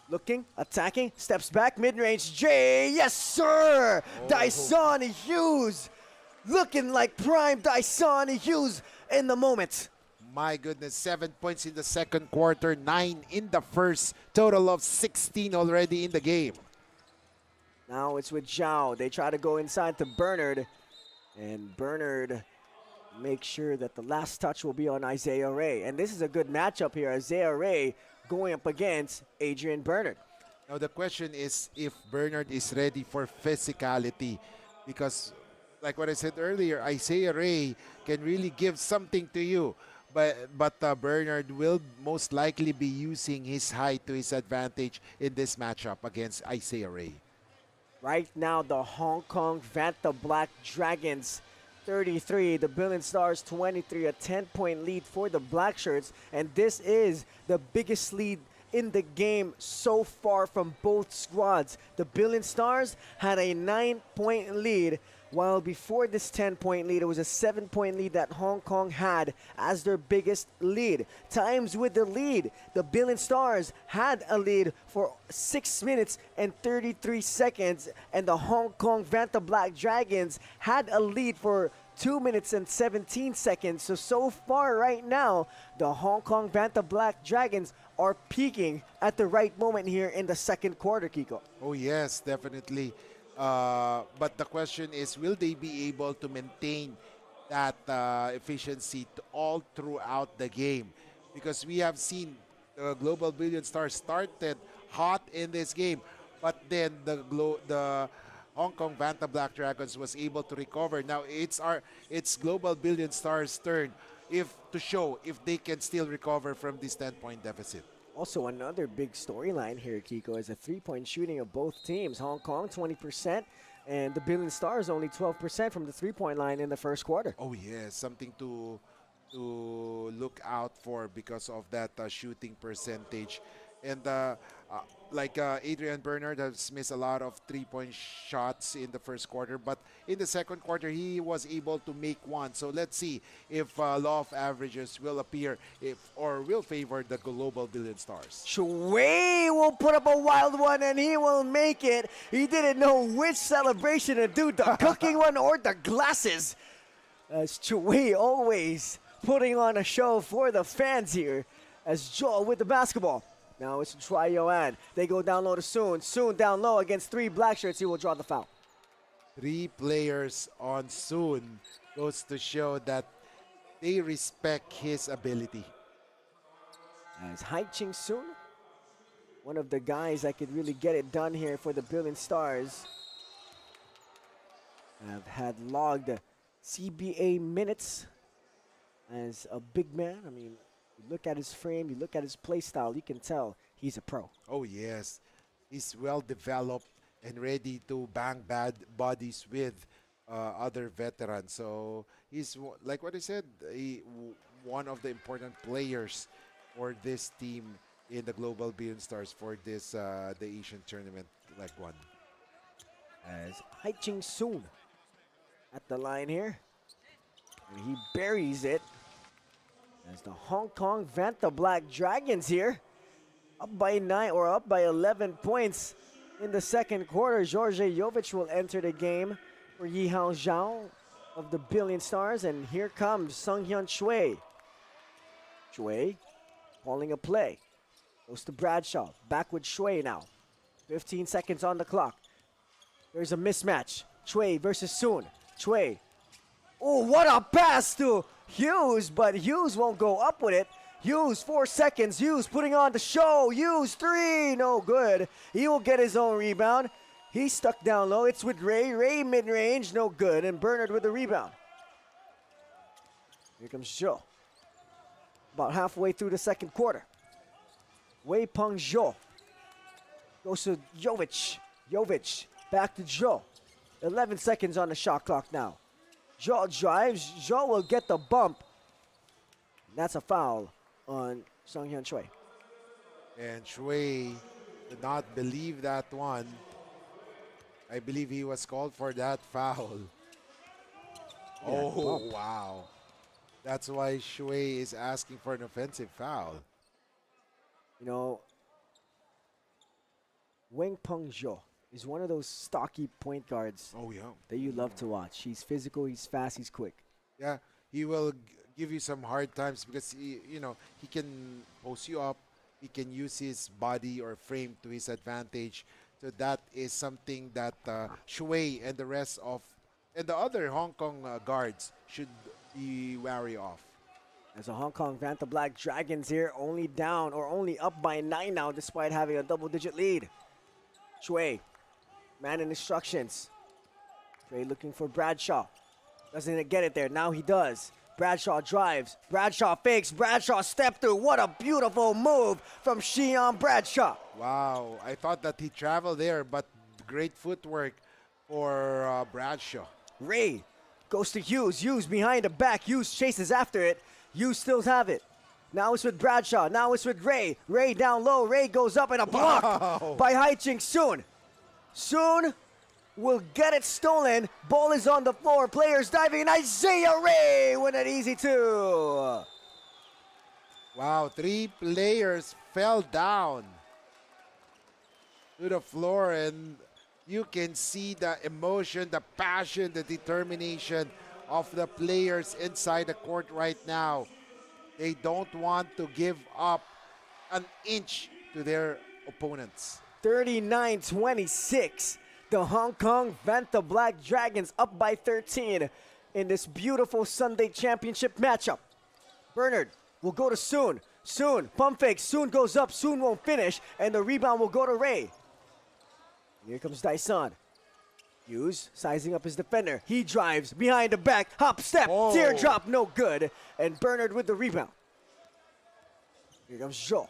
looking, attacking, steps back, mid-range, J, yes sir! Dyson Hughes, looking like prime Dyson Hughes in the moment. My goodness, 7 points in the second quarter, 9 in the first, total of 16 already in the game. Now it's with Zhao. They try to go inside to Bernard, and Bernard makes sure that the last touch will be on Isaiah Ray. And this is a good matchup here. Isaiah Ray going up against Adrian Bernard. Now the question is if Bernard is ready for physicality, because like what I said earlier, Isaiah Ray can really give something to you. But Bernard will most likely be using his height to his advantage in this matchup against Isaiah Ray. Right now, the Hong Kong Vanta Black Dragons 33, the Billion Stars 23, a 10-point lead for the Black Shirts, and this is the biggest lead in the game so far from both squads. The Billion Stars had a 9-point lead, while before this 10-point lead, it was a 7-point lead that Hong Kong had as their biggest lead. Times with the lead, the Billion Stars had a lead for 6 minutes and 33 seconds, and the Hong Kong Vanta Black Dragons had a lead for 2 minutes and 17 seconds. So far right now, the Hong Kong Vanta Black Dragons are peaking at the right moment here in the second quarter, Kiko. Oh yes, definitely. But the question is, will they be able to maintain that efficiency all throughout the game? Because we have seen the Global Billion Stars started hot in this game, but then the Hong Kong Vanta Black Dragons was able to recover. Now it's Global Billion Stars' turn if to show if they can still recover from this 10-point deficit. Also, another big storyline here, Kiko, is a three-point shooting of both teams. Hong Kong, 20%, and the Billion Stars only 12% from the three-point line in the first quarter. Oh yes, something to look out for because of that shooting percentage. And Adrian Bernard has missed a lot of three-point shots in the first quarter, but in the second quarter he was able to make one. So let's see if law of averages will appear if or will favor the Global Billion Stars. Shui will put up a wild one and he will make it. He didn't know which celebration to do, the cooking one or the glasses. As Shui always putting on a show for the fans here. As Joel with the basketball. Now it's Try Yoan. They go down low to Soon. Soon down low against three black shirts. He will draw the foul. 3 players on Soon goes to show that they respect his ability. As Hai Ching Soon, one of the guys that could really get it done here for the Billion Stars, have had logged CBA minutes as a big man. I mean, you look at his frame, you look at his play style, you can tell he's a pro. Oh yes, he's well developed and ready to bang bad bodies with other veterans. So he's like what I said, one of the important players for this team in the Global Billion Stars for this the Asian tournament leg one. As Hai Ching Soon at the line here, and he buries it. As the Hong Kong Vanta Black Dragons here, up by 9 or up by 11 points in the second quarter. George Jovic will enter the game for Yi Hao Zhao of the Billion Stars. And here comes Sung Hyun Shui. Shui calling a play. Goes to Bradshaw. Back with Shui now. 15 seconds on the clock. There's a mismatch. Shui versus Soon. Shui. Oh, what a pass to Hughes, but Hughes won't go up with it. Hughes, 4 seconds. Hughes putting on the show. Hughes, 3, no good. He will get his own rebound. He's stuck down low. It's with Ray. Ray mid-range, no good. And Bernard with the rebound. Here comes Zhou. About halfway through the second quarter. Wei Peng Zhou. Goes to Jovic. Jovic, back to Zhou. 11 seconds on the shot clock now. Zhou drives. Zhou will get the bump. That's a foul on Sung Hyun Shui. And Shui did not believe that one. I believe he was called for that foul. Yeah, oh, bump. wow. That's why Shui is asking for an offensive foul. You know, Wei Peng Zhou is one of those stocky point guards Oh, yeah. that you love to watch. He's physical, he's fast, he's quick. Yeah, he will give you some hard times because he can post you up. He can use his body or frame to his advantage. So that is something that Shui and the other Hong Kong guards should be wary of. As the Hong Kong Vanta Black Dragons here only down or only up by 9 now despite having a double-digit lead. Shui, man in instructions. Shui looking for Bradshaw. Doesn't get it there. Now he does. Bradshaw drives. Bradshaw fakes. Bradshaw step through. What a beautiful move from Xian Bradshaw. Wow, I thought that he traveled there, but great footwork for Bradshaw. Ray goes to Hughes. Hughes behind the back. Hughes chases after it. Hughes still have it. Now it's with Bradshaw. Now it's with Ray. Ray down low. Ray goes up and a block by Haiching Soon. Soon will get it stolen. Ball is on the floor. Players diving. And Isaiah Ray with an easy 2. Wow, 3 players fell down to the floor, and you can see the emotion, the passion, the determination of the players inside the court right now. They don't want to give up an inch to their opponents. 39-26. The Hong Kong Vanta Black Dragons up by 13 in this beautiful Sunday championship matchup. Bernard will go to Soon. Soon, pump fake. Soon goes up. Soon won't finish. And the rebound will go to Ray. Here comes Dyson. Hughes sizing up his defender. He drives behind the back. Hop, step, teardrop, no good. And Bernard with the rebound. Here comes Joe.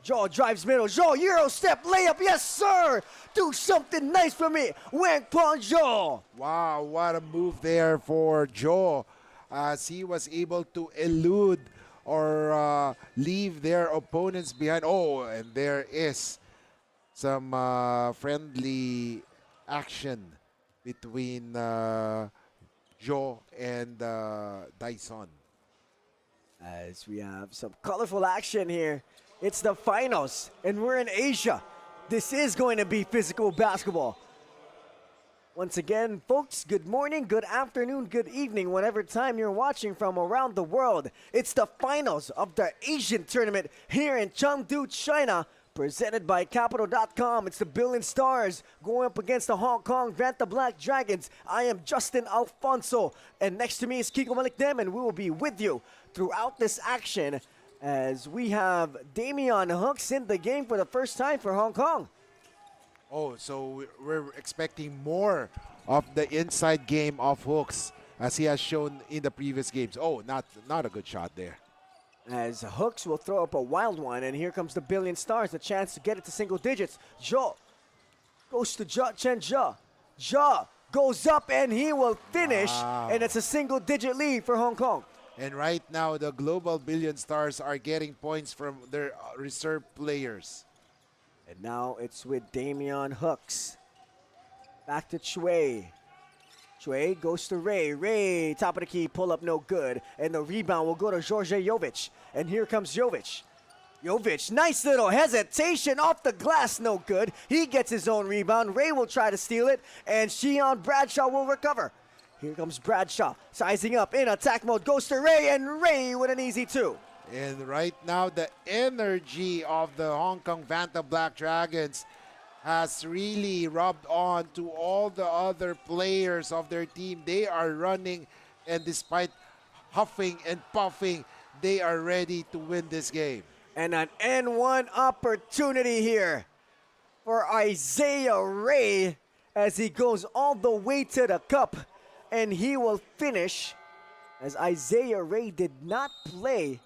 Joe drives middle. Joe, Euro step, layup. Yes, sir. Do something nice for me. Wang Pong Joe. Wow, what a move there for Joe, as he was able to elude or leave their opponents behind. Oh, and there is some friendly action between Joe and Dyson. As we have some colorful action here. It's the finals, and we're in Asia. This is going to be physical basketball. Once again, folks, good morning, good afternoon, good evening, whatever time you're watching from around the world. It's the finals of the Asian tournament here in CHENGDU, China, presented by Capital.com. It's the Billion Stars going up against the Hong Kong Vanta Black Dragons. I am Justin Alfonso, and next to me is Kiko Malikdem, and we will be with you throughout this action as we have Damian Hooks in the game for the first time for Hong Kong. Oh, so we're expecting more of the inside game of Hooks as he has shown in the previous games. Oh, not a good shot there. As Hooks will throw up a wild one, and here comes the Billion Stars, a chance to get it to single digits. Zhou goes to Chen Zhe. Zhe goes up and he will finish, and it's a single digit lead for Hong Kong. And right now, the global Billion Stars are getting points from their reserve players. And now it's with Damian Hooks. Back to Chui. Chui goes to Ray. Ray, top of the key, pull up no good. And the rebound will go to George Jovic. And here comes Jovic. Jovic, nice little hesitation off the glass, no good. He gets his own rebound. Ray will try to steal it, and Xian Bradshaw will recover. Here comes Bradshaw, sizing up in attack mode, goes to Ray, and Ray with an easy 2. And right now, the energy of the Hong Kong Vanta Black Dragons has really rubbed on to all the other players of their team. They are running, and despite huffing and puffing, they are ready to win this game. And an N1 opportunity here for Isaiah Ray as he goes all the way to the cup. And he will finish, as Isaiah Ray did not play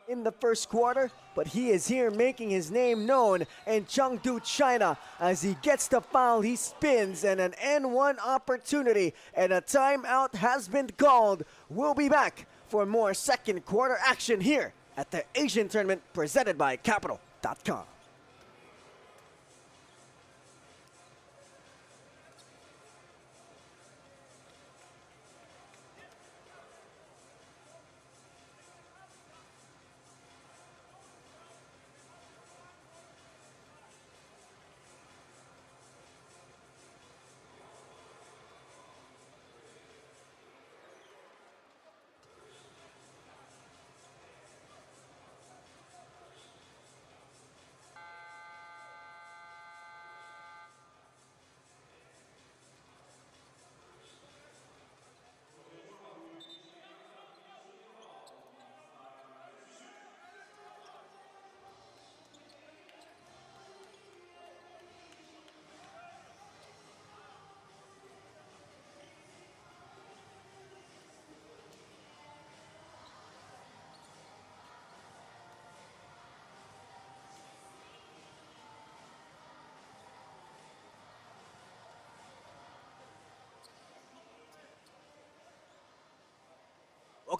in the first quarter, but he is here making his name known in Chengdu, China. As he gets the foul, he spins, and an N1 opportunity, and a timeout has been called. We'll be back for more second quarter action here at the Asian Tournament presented by Capital.com.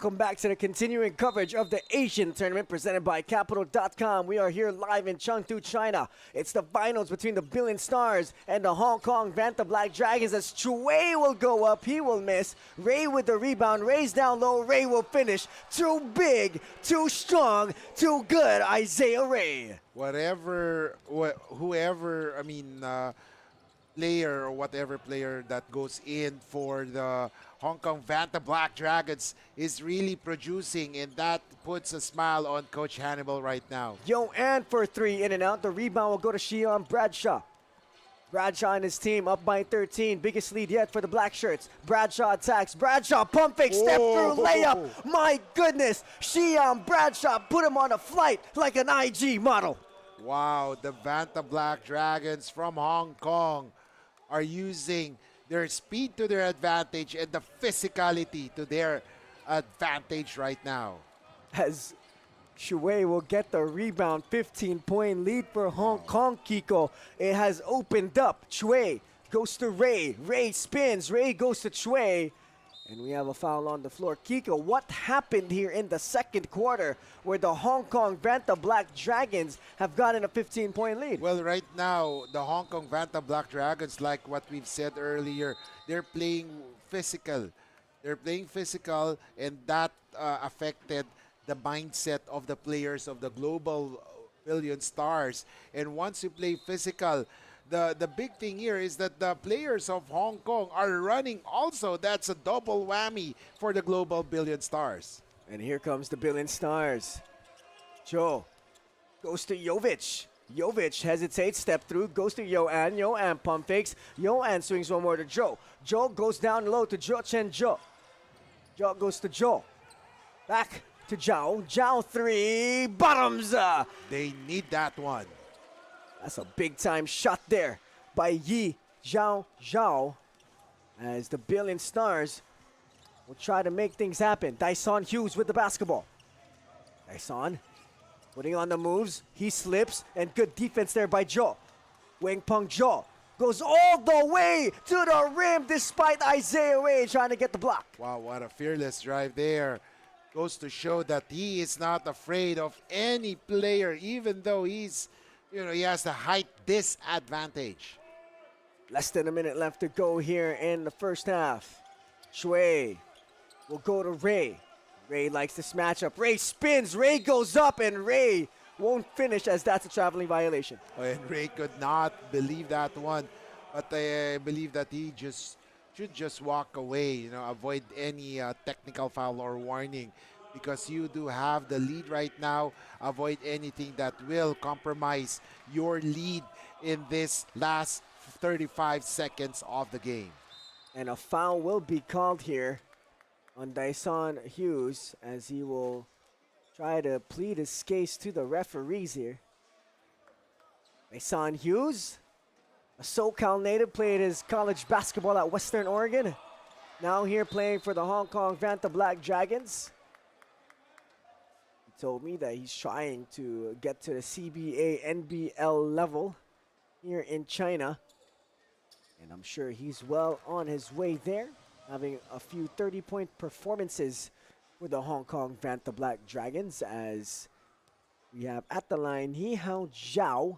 Welcome back to the continuing coverage of the Asian tournament presented by Capital.com. We are here live in Chengdu, China. It's the finals between the Billion Stars and the Hong Kong Vanta Black Dragons as Chue will go up, he will miss. Ray with the rebound, Ray's down low, Ray will finish. Too big, too strong, too good, Isaiah Ray. Player or whatever player that goes in for the Hong Kong Vanta Black Dragons is really producing, and that puts a smile on Coach Hannibal right now. Yo, and for three, in and out. The rebound will go to Xian Bradshaw. Bradshaw and his team up by 13. Biggest lead yet for the black shirts. Bradshaw attacks. Bradshaw pump fake, step through, layup. My goodness, Xian Bradshaw put him on a flight like an IG model. Wow, the Vanta Black Dragons from Hong Kong are using their speed to their advantage and the physicality to their advantage right now. As Chue will get the rebound, 15-point lead for Hong Kong, Kiko. It has opened up. Chue goes to Ray. Ray spins. Ray goes to Chue. And we have a foul on the floor. Kiko, what happened here in the second quarter where the Hong Kong Vanta Black Dragons have gotten a 15-point lead? Well, right now, the Hong Kong Vanta Black Dragons, like what we've said earlier, they're playing physical. They're playing physical, and that affected the mindset of the players of the global Billion Stars. And once you play physical, the big thing here is that the players of Hong Kong are running also. That's a double whammy for the global Billion Stars. And here comes the Billion Stars. Joe goes to Jovic. Jovic hesitates, step through, goes to Yoan. Yoan pump fakes. Yoan swings one more to Joe. Joe goes down low to Joe Chen-Jo. Joe goes to Joe. Back to Zhao. Zhao three, bottoms. They need that one. That's a big-time shot there by Yi Zhao as the Billion Stars will try to make things happen. Dyson Hughes with the basketball. Dyson putting on the moves. He slips, and good defense there by Zhou. Wing Peng Zhou goes all the way to the rim despite Isaiah Ray trying to get the block. Wow, what a fearless drive there. Goes to show that he is not afraid of any player, even though he has the height disadvantage. Less than a minute left to go here in the first half. Chue will go to Ray. Ray likes this matchup. Ray spins, Ray goes up, and Ray won't finish as that's a traveling violation. Oh, and Ray could not believe that one, but I believe that he should just walk away, avoid any technical foul or warning, because you do have the lead right now. Avoid anything that will compromise your lead in this last 35 seconds of the game. And a foul will be called here on Dyson Hughes as he will try to plead his case to the referees here. Dyson Hughes, a SoCal native, played his college basketball at Western Oregon. Now here playing for the Hong Kong Vanta Black Dragons. Told me that he's trying to get to the CBA NBL level here in China. And I'm sure he's well on his way there, having a few 30-point performances for the Hong Kong Vanta Black Dragons as we have at the line Hihao Zhao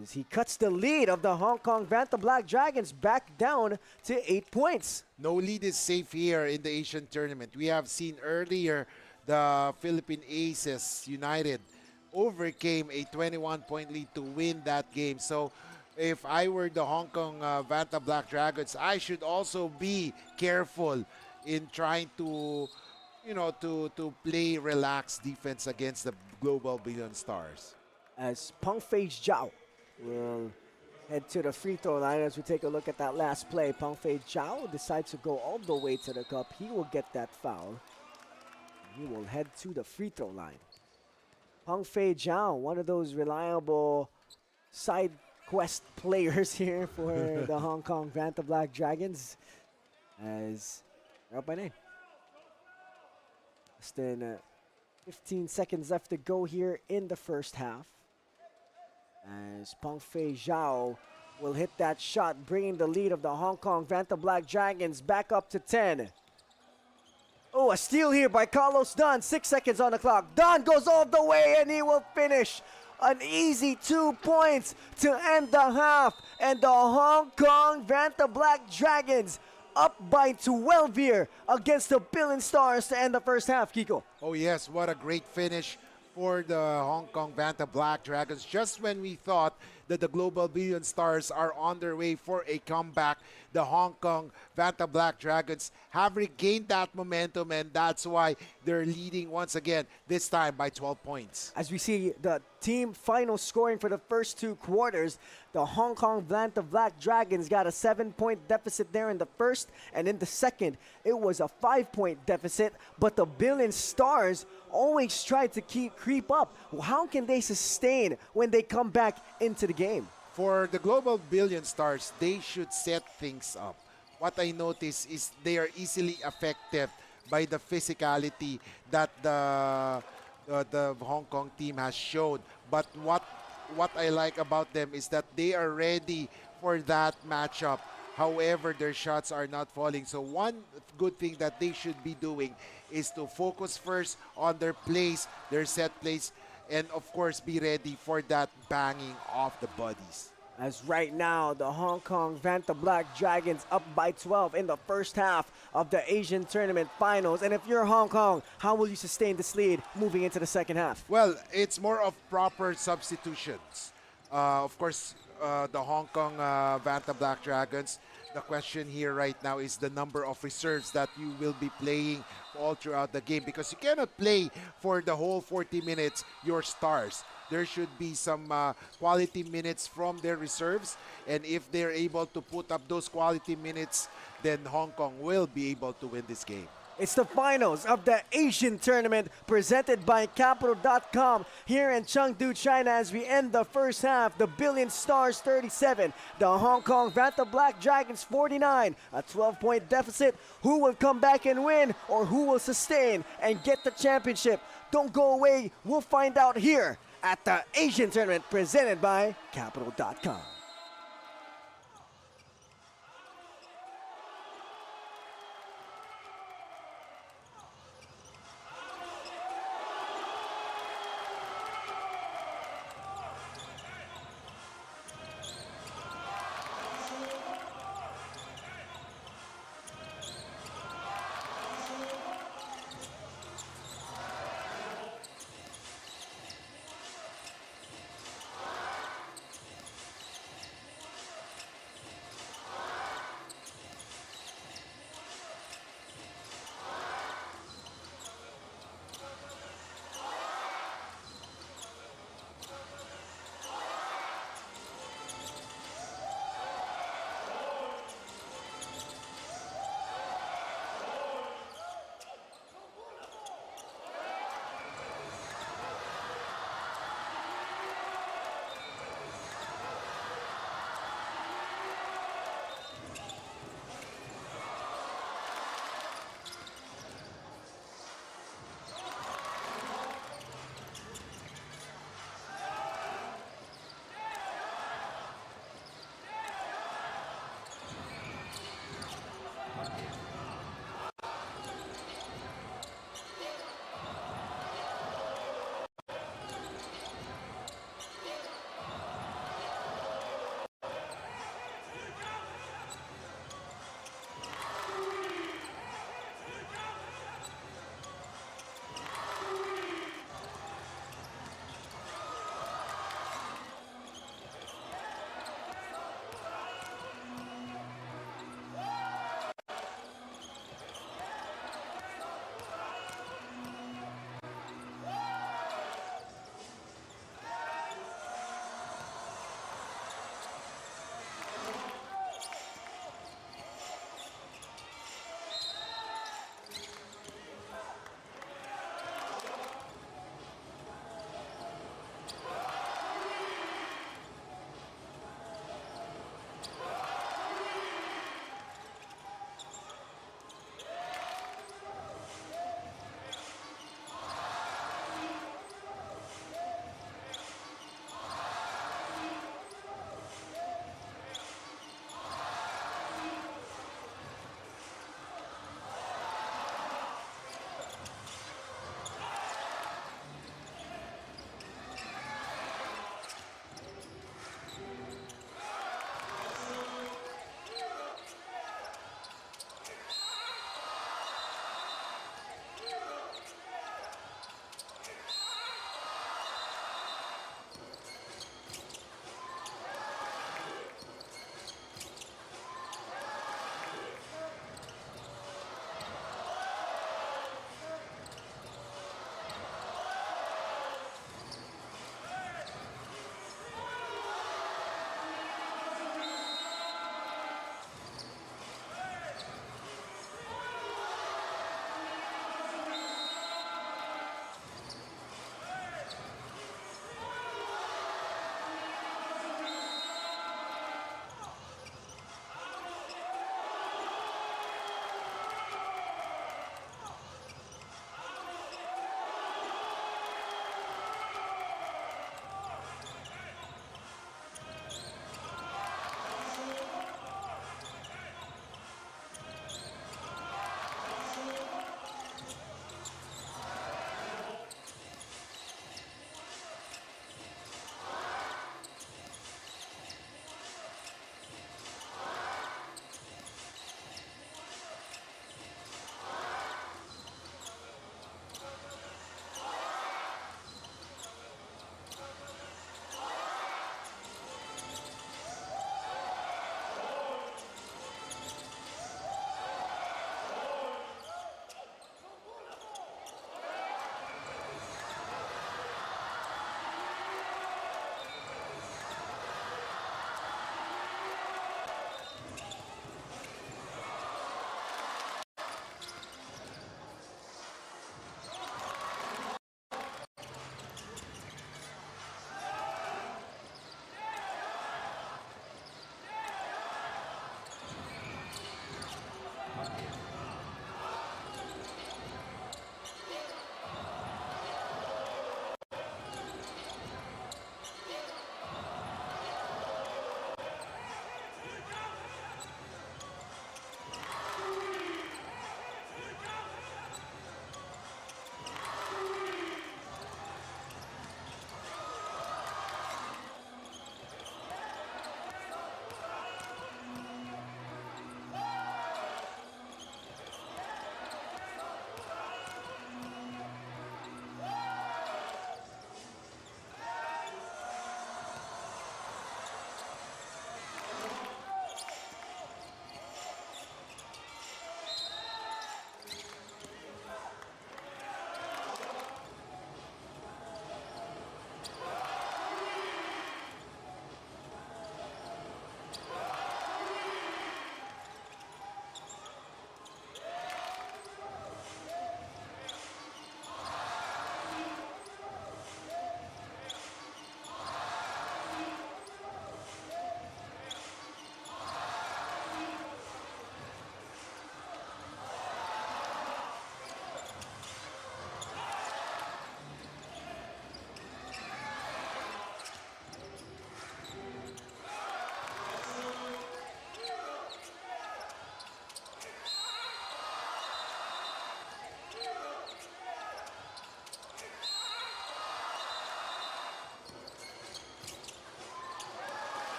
as he cuts the lead of the Hong Kong Vanta Black Dragons back down to 8 points. No lead is safe here in the Asian tournament. We have seen earlier the Philippine Aces United overcame a 21-point lead to win that game. So if I were the Hong Kong Vanta Black Dragons, I should also be careful in trying to, to play relaxed defense against the global Billion Stars. As Peng Fei Zhao will head to the free throw line as we take a look at that last play. Peng Fei Zhao decides to go all the way to the cup. He will get that foul. He will head to the free throw line. Peng Fei Zhao, one of those reliable side quest players here for the Hong Kong Vanta Black Dragons as they're up by 9. Less than 15 seconds left to go here in the first half. As Peng Fei Zhao will hit that shot, bringing the lead of the Hong Kong Vanta Black Dragons back up to 10. Oh, a steal here by Carlos Dunn. 6 seconds on the clock. Dunn goes all the way and he will finish. An easy 2 points to end the half. And the Hong Kong Vanta Black Dragons up by 12 here against the Billion Stars to end the first half, Kiko. Oh yes, what a great finish for the Hong Kong Vanta Black Dragons. Just when we thought that the Global Billion Stars are on their way for a comeback, the Hong Kong Vanta Black Dragons have regained that momentum, and that's why they're leading once again, this time by 12 points. As we see the team final scoring for the first 2 quarters, the Hong Kong Vanta Black Dragons got a 7-point deficit there in the first, and in the second, it was a 5-point deficit, but the Billion Stars always try to creep up. How can they sustain when they come back into the game? For the Global Billion Stars, they should set things up. What I notice is they are easily affected by the physicality that the Hong Kong team has shown. But what I like about them is that they are ready for that matchup. However, their shots are not falling. So one good thing that they should be doing is to focus first on their plays, their set plays, and of course be ready for that banging off the bodies. As right now, the Hong Kong Vanta Black Dragons up by 12 in the first half of the Asian Tournament Finals. And if you're Hong Kong, how will you sustain this lead moving into the second half? Well, it's more of proper substitutions. Of course, the Hong Kong Vanta Black Dragons, the question here right now is the number of reserves that you will be playing all throughout the game, because you cannot play for the whole 40 minutes your stars. There should be some quality minutes from their reserves, and if they're able to put up those quality minutes, then Hong Kong will be able to win this game. It's the finals of the Asian Tournament presented by Capital.com here in Chengdu, China. As we end the first half, the Billion Stars 37, the Hong Kong Vanta Black Dragons 49, a 12-point deficit. Who will come back and win, or who will sustain and get the championship? Don't go away. We'll find out here at the Asian Tournament presented by Capital.com.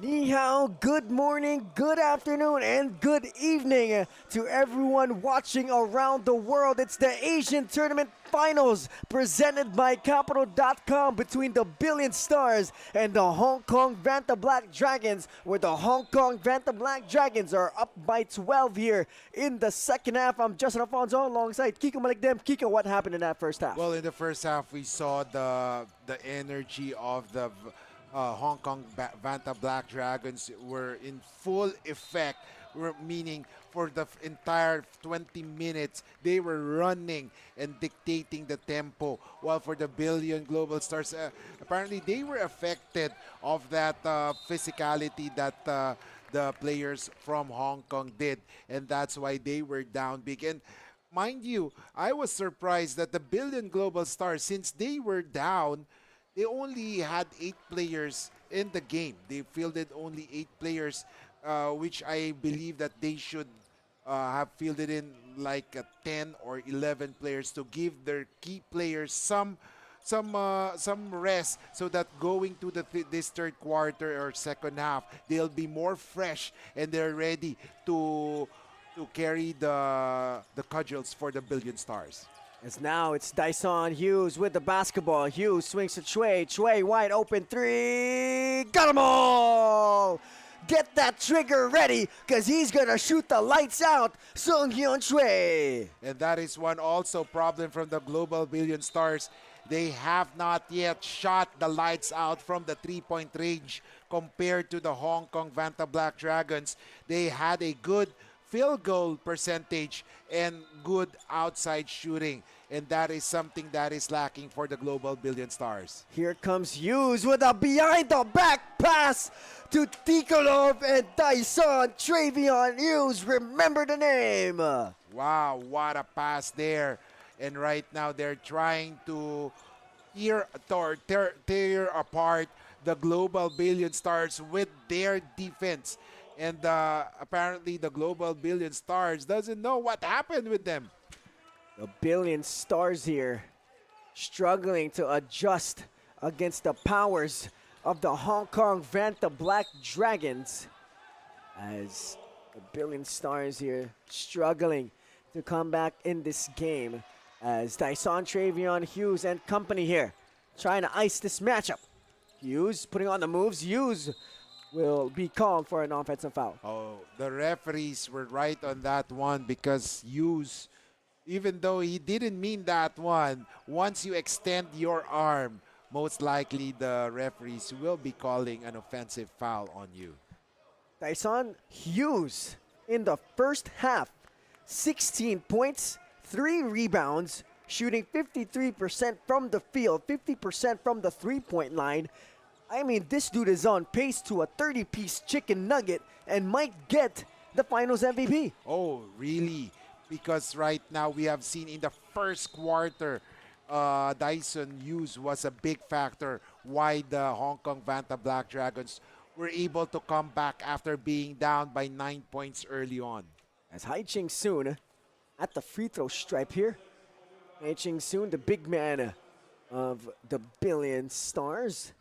Ni hao, good morning, good afternoon, and good evening to everyone watching around the world. It's the Asian Tournament Finals presented by Capital.com between the Billion Stars and the Hong Kong Vanta Black Dragons, where the Hong Kong Vanta Black Dragons are up by 12 here in the second half. I'm Justin Alfonso alongside Kiko Malikdem. Kiko, what happened in that first half? Well, in the first half, we saw the energy of the Hong Kong Vanta Black Dragons were in full effect, meaning for the entire 20 minutes, they were running and dictating the tempo. While for the Billion Global Stars, apparently they were affected of that physicality that the players from Hong Kong did, and that's why they were down big. And mind you, I was surprised that the Billion Global Stars, since they were down, they only had 8 players in the game. They fielded only 8 players, which I believe that they should have fielded in like 10 or 11 players to give their key players some rest, so that going to this third quarter or second half, they'll be more fresh and they're ready to carry the cudgels for the Billion Stars. As now it's Dyson Hughes with the basketball. Hughes swings to Chue. Chue wide open three. Got 'em all! Get that trigger ready, because he's going to shoot the lights out. Sung Hyun Chue. And that is one also problem from the Global Billion Stars. They have not yet shot the lights out from the three-point range compared to the Hong Kong Vanta Black Dragons. They had a good field goal percentage and good outside shooting, and that is something that is lacking for the Global Billion Stars. Here comes Hughes with a behind-the-back pass to Tikolov and Dyson. Travion Hughes, remember the name. Wow, what a pass there. And right now they're trying to tear apart the Global Billion Stars with their defense. And apparently the Global Billion Stars doesn't know what happened with them. The Billion Stars here struggling to adjust against the powers of the Hong Kong Vanta Black Dragons, as the Billion Stars here struggling to come back in this game, as Dyson, Travion Hughes and company here trying to ice this matchup. Hughes putting on the moves. Hughes will be called for an offensive foul. Oh, the referees were right on that one, because Hughes, even though he didn't mean that one, once you extend your arm, most likely the referees will be calling an offensive foul on you. Dyson Hughes in the first half, 16 points, 3 rebounds, shooting 53% from the field, 50% from the three-point line. I mean, this dude is on pace to a 30-piece chicken nugget and might get the finals MVP. Oh, really? Because right now we have seen in the first quarter, Dyson Hughes was a big factor why the Hong Kong Vanta Black Dragons were able to come back after being down by 9 points early on. As Hai Ching Soon at the free throw stripe here. Hai Ching Soon, the big man of the Billion Stars,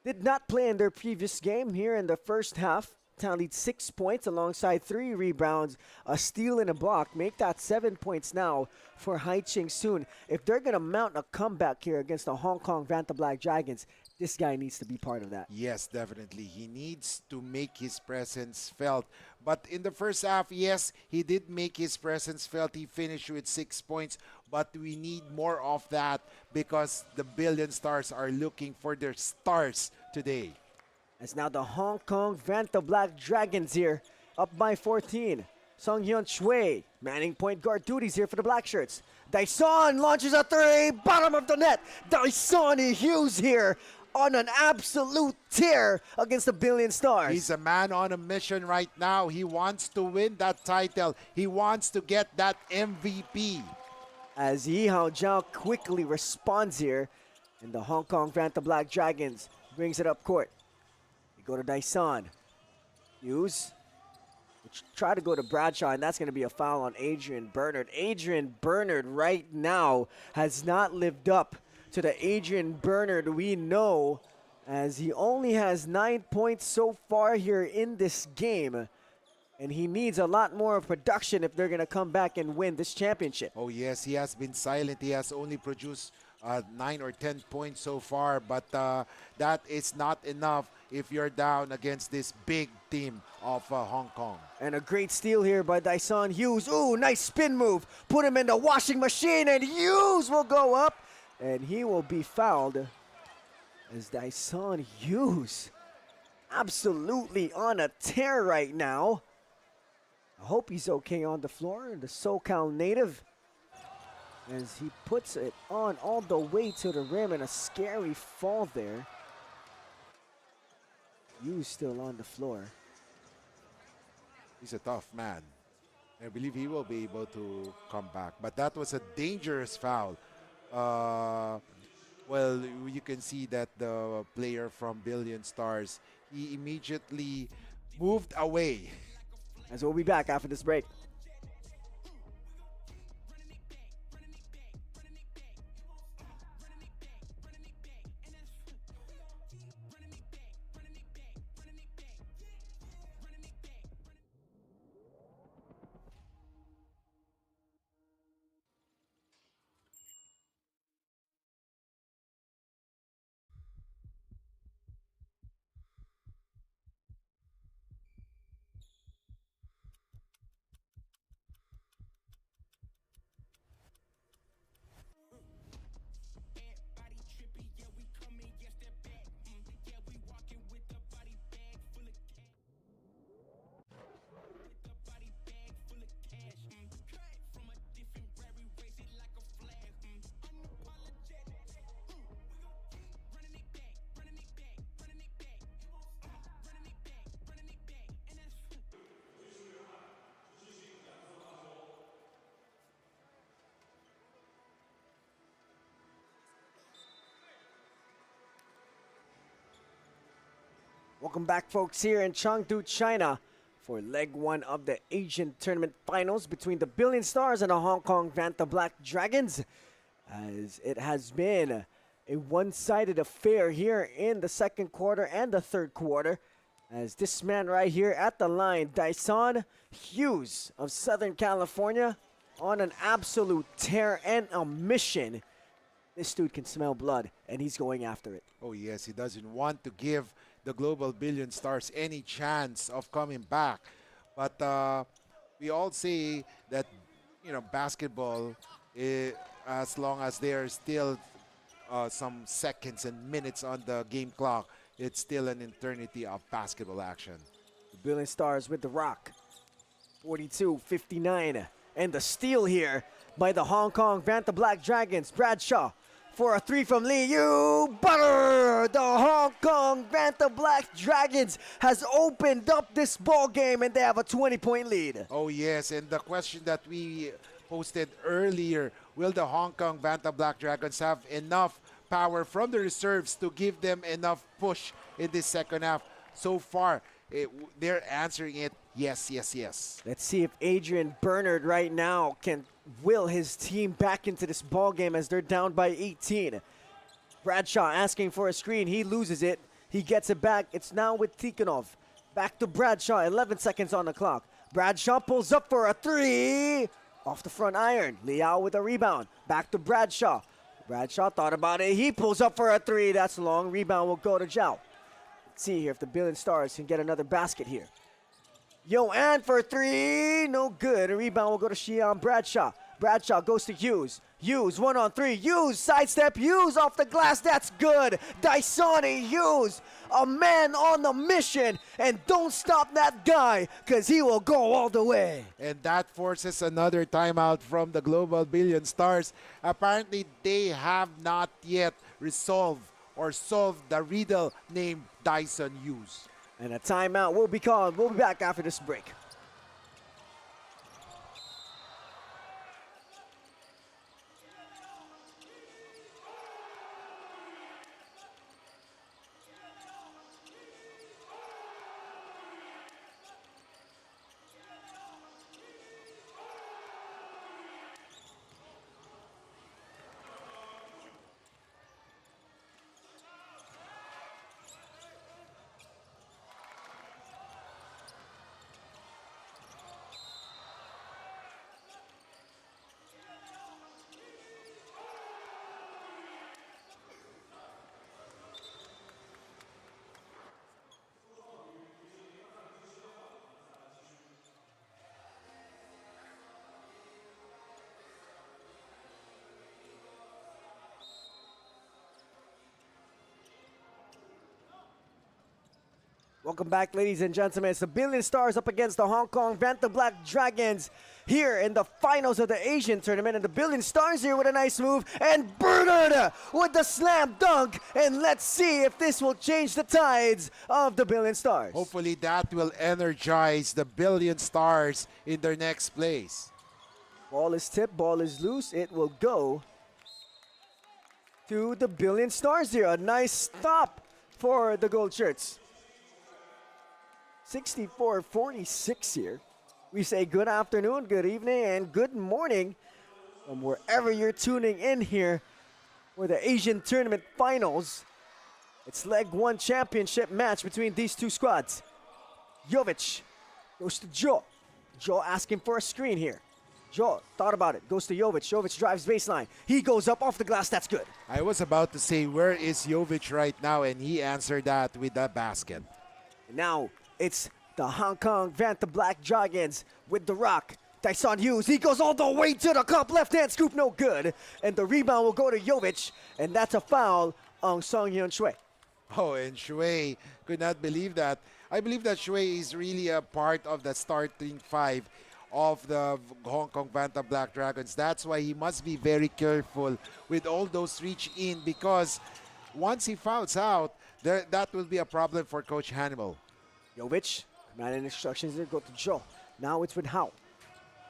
did not play in their previous game here in the first half. Tallied 6 points alongside 3 rebounds, a steal and a block. Make that 7 points now for Hai Ching Soon. If they're going to mount a comeback here against the Hong Kong Vanta Black Dragons, this guy needs to be part of that. Yes, definitely. He needs to make his presence felt. But in the first half, yes, he did make his presence felt. He finished with 6 points. But we need more of that, because the Billion Stars are looking for their stars today. As now the Hong Kong Vanta Black Dragons here, up by 14. Sung Hyun Chue manning point guard duties here for the Black Shirts. Dyson launches a three, bottom of the net. Dyson Hughes here on an absolute tear against the Billion Stars. He's a man on a mission right now. He wants to win that title. He wants to get that MVP. As Yi Hao Jiao quickly responds here, and the Hong Kong Vanta Black Dragons brings it up court. They go to Dyson. Hughes try to go to Bradshaw, and that's going to be a foul on Adrian Bernard. Adrian Bernard right now has not lived up to the Adrian Bernard we know, as he only has 9 points so far here in this game. And he needs a lot more production if they're going to come back and win this championship. Oh yes, he has been silent. He has only produced 9 or 10 points so far, but that is not enough if you're down against this big team of Hong Kong. And a great steal here by Dyson Hughes. Ooh, nice spin move. Put him in the washing machine, and Hughes will go up, and he will be fouled as Dyson Hughes absolutely on a tear right now. I hope he's okay on the floor, the SoCal native, as he puts it on all the way to the rim, and a scary fall there. Hughes still on the floor. He's a tough man. I believe he will be able to come back, but that was a dangerous foul. Well, you can see that the player from Billion Stars, he immediately moved away. As we'll be back after this break. Welcome back, folks, here in CHENGDU, China, for leg one of the Asian Tournament Finals between the Billion Stars and the Hong Kong Vanta Black Dragons. As it has been a one-sided affair here in the second quarter and the third quarter, as this man right here at the line, Dyson Hughes of Southern California, on an absolute tear and a mission. This dude can smell blood, and he's going after it. Oh yes, he doesn't want to give the global Billion Stars any chance of coming back. But we all say that, you know, basketball, as long as there are still some seconds and minutes on the game clock, it's still an eternity of basketball action. The Billion Stars with the rock. 42-59. And the steal here by the Hong Kong Vanta Black Dragons. Bradshaw for a three from Liu. Butter! The Hong Kong Vanta Black Dragons has opened up this ball game, and they have a 20-point lead. Oh yes, and the question that we posted earlier, will the Hong Kong Vanta Black Dragons have enough power from the reserves to give them enough push in this second half? So far, they're answering it yes, yes, yes. Let's see if Adrian Bernard right now can will his team back into this ball game as they're down by 18. Bradshaw asking for a screen. He loses it. He gets it back. It's now with Tikhonov. Back to Bradshaw. 11 seconds on the clock. Bradshaw pulls up for a three. Off the front iron. Liao with a rebound. Back to Bradshaw. Bradshaw thought about it. He pulls up for a three. That's long. Rebound will go to Zhao. Let's see here if the Billion Stars can get another basket here. Yoan for three. No good. A rebound will go to Xian Bradshaw. Bradshaw goes to Hughes. Hughes, 1 on 3. Hughes, sidestep. Hughes off the glass. That's good. Dyson Hughes, a man on the mission. And don't stop that guy, because he will go all the way. And that forces another timeout from the Global Billion Stars. Apparently, they have not yet resolved or solved the riddle named Dyson Hughes. And a timeout will be called. We'll be back after this break. Welcome back, ladies and gentlemen. It's the Billion Stars up against the Hong Kong Vanta Black Dragons here in the finals of the Asian tournament. And the Billion Stars here with a nice move. And Bernard with the slam dunk. And let's see if this will change the tides of the Billion Stars. Hopefully that will energize the Billion Stars in their next place. Ball is tipped, ball is loose. It will go to the Billion Stars here. A nice stop for the gold shirts. 64-46 here. We say good afternoon, good evening, and good morning from wherever you're tuning in here for the Asian Tournament Finals. It's leg one championship match between these two squads. Jovic goes to Joe. Joe asking for a screen here. Joe thought about it, goes to Jovic. Jovic drives baseline. He goes up off the glass, that's good. I was about to say, where is Jovic right now? And he answered that with a basket. And now it's the Hong Kong Vanta Black Dragons with the rock. Dyson Hughes, he goes all the way to the cup. Left-hand scoop, no good. And the rebound will go to Jovic, and that's a foul on Song Hyun Shui. Oh, and Shui could not believe that. I believe that Shui is really a part of the starting five of the Hong Kong Vanta Black Dragons. That's why he must be very careful with all those reach in, because once he fouls out, that will be a problem for Coach Hannibal. Jovic, command and instructions there, go to Joe. Now it's with Hao.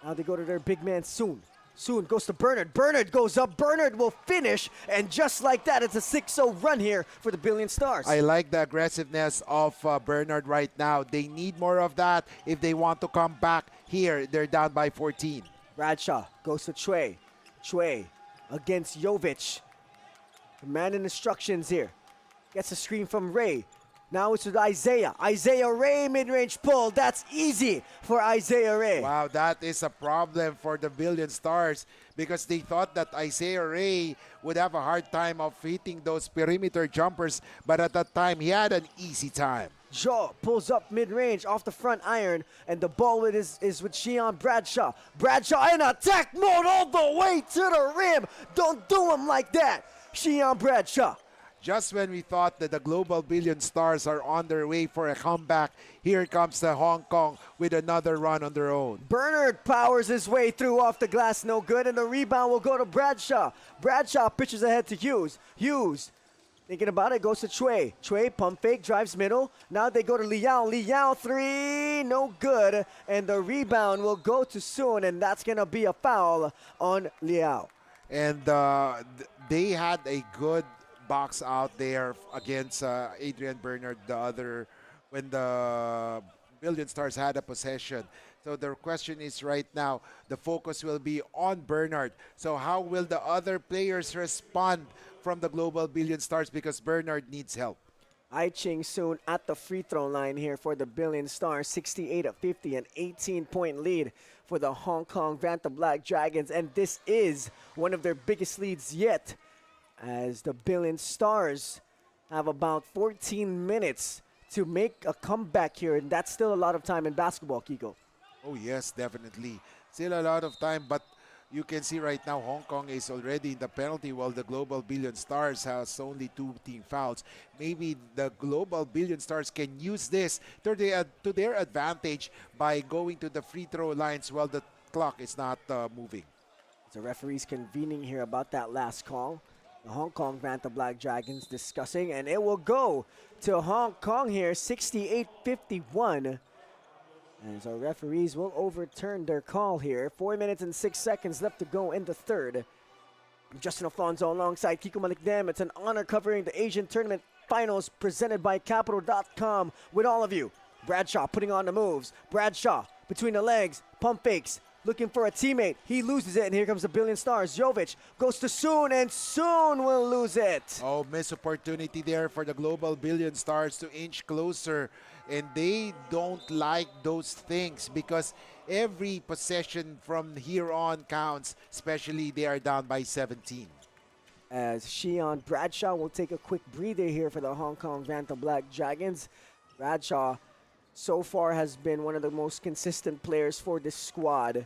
Now they go to their big man Soon. Soon goes to Bernard. Bernard goes up. Bernard will finish. And just like that, it's a 6-0 run here for the Billion Stars. I like the aggressiveness of Bernard right now. They need more of that if they want to come back here. They're down by 14. Bradshaw goes to Chue. Chue against Jovic. Command and instructions here. Gets a screen from Ray. Now it's with Isaiah. Isaiah Ray, mid-range pull. That's easy for Isaiah Ray. Wow, that is a problem for the Billion Stars, because they thought that Isaiah Ray would have a hard time of hitting those perimeter jumpers, but at that time, he had an easy time. Joe pulls up mid-range off the front iron, and the ball is with Shion Bradshaw. Bradshaw in attack mode all the way to the rim. Don't do him like that. Shion Bradshaw. Just when we thought that the global Billion Stars are on their way for a comeback, here comes the Hong Kong with another run on their own. Bernard powers his way through off the glass, no good, and the rebound will go to Bradshaw. Bradshaw pitches ahead to Hughes. Hughes, thinking about it, goes to Chue. Chue, pump fake, drives middle. Now they go to Liao. Liao, three, no good. And the rebound will go to Soon, and that's going to be a foul on Liao. And they had a good box out there against Adrian Bernard when the Billion Stars had a possession. So the question is right now, the focus will be on Bernard. So how will the other players respond from the global Billion Stars, because Bernard needs help? Ai Ching Soon at the free throw line here for the Billion Stars, 68-50, an 18-point lead for the Hong Kong Vanta Black Dragons, and this is one of their biggest leads yet, as the Billion Stars have about 14 minutes to make a comeback here, and that's still a lot of time in basketball, Kiko. Oh yes, definitely. Still a lot of time, but you can see right now Hong Kong is already in the penalty, while the global Billion Stars has only 2 team fouls. Maybe the global Billion Stars can use this to their advantage by going to the free throw lines while the clock is not moving. The referee's convening here about that last call. The Hong Kong Vanta Black Dragons discussing, and it will go to Hong Kong here, 68-51. As our referees will overturn their call here. 4 minutes and 6 seconds left to go in the third. I'm Justin Alfonso alongside Kiko Malikdem. It's an honor covering the Asian Tournament Finals presented by Capital.com with all of you. Bradshaw putting on the moves. Bradshaw between the legs, pump fakes, looking for a teammate. He loses it, and here comes the Billion Stars. Jovic goes to Soon, and Soon will lose it. Oh, missed opportunity there for the global Billion Stars to inch closer. And they don't like those things, because every possession from here on counts, especially they are down by 17. As Shion Bradshaw will take a quick breather here for the Hong Kong Vanta Black Dragons. Bradshaw so far has been one of the most consistent players for this squad.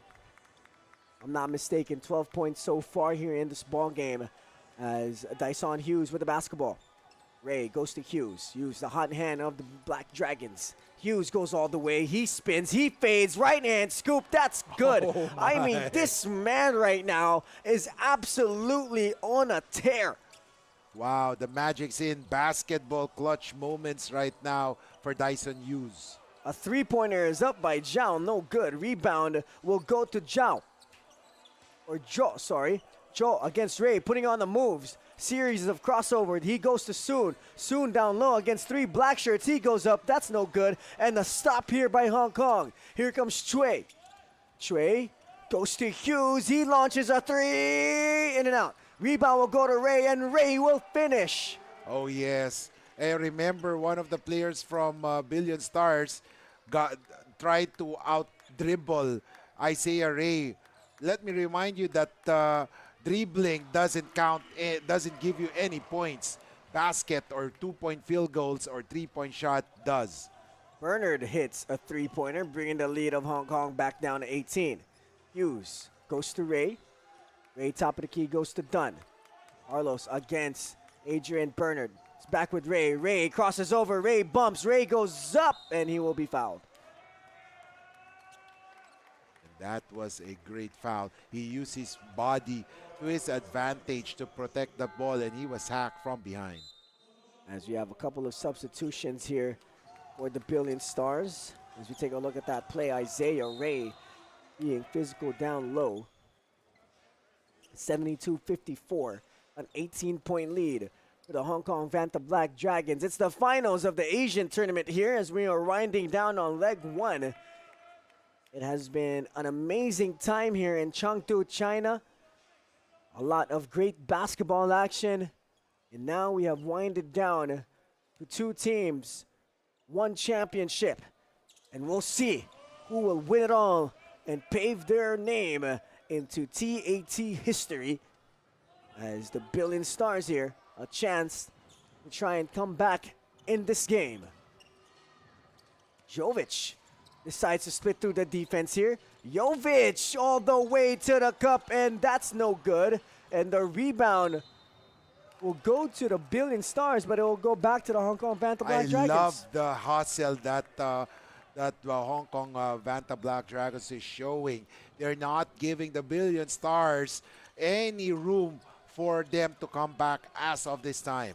I'm not mistaken, 12 points so far here in this ball game, as Dyson Hughes with the basketball. Ray goes to Hughes. Hughes, the hot hand of the Black Dragons. Hughes goes all the way. He spins. He fades. Right hand scoop. That's good. Oh I mean, my. this man right now is absolutely on a tear. Wow, the magic's in. Basketball clutch moments right now for Dyson Hughes. A three-pointer is up by Zhao. No good. Rebound will go to Zhao. Or Joe, sorry. Joe against Ray, putting on the moves. Series of crossover. He goes to Soon. Soon down low against three black shirts. He goes up. That's no good. And the stop here by Hong Kong. Here comes Chui. Chui goes to Hughes. He launches a three. In and out. Rebound will go to Ray, and Ray will finish. Oh, yes. I remember one of the players from Billion Stars tried to out-dribble Isaiah Ray. Let me remind you that dribbling doesn't count, doesn't give you any points. Basket or two-point field goals or three-point shot does. Bernard hits a three-pointer, bringing the lead of Hong Kong back down to 18. Hughes goes to Ray. Ray, top of the key, goes to Dunn. Carlos against Adrian Bernard. It's back with Ray. Ray crosses over. Ray bumps. Ray goes up, and he will be fouled. That was a great foul. He used his body to his advantage to protect the ball, and he was hacked from behind. As we have a couple of substitutions here for the Billion Stars. As we take a look at that play, Isaiah Ray being physical down low. 72-54, an 18-point lead for the Hong Kong Vanta Black Dragons. It's the finals of the Asian tournament here as we are winding down on leg one. It has been an amazing time here in CHENGDU, China. A lot of great basketball action. And now we have winded down to two teams, one championship. And we'll see who will win it all and pave their name into TAT history. As the Billion Stars here, a chance to try and come back in this game. Jovic decides to split through the defense here. Jovic all the way to the cup, and that's no good. And the rebound will go to the Billion Stars, but it will go back to the Hong Kong Vanta Black Dragons. I love the hustle that Hong Kong Vanta Black Dragons is showing. They're not giving the Billion Stars any room for them to come back as of this time.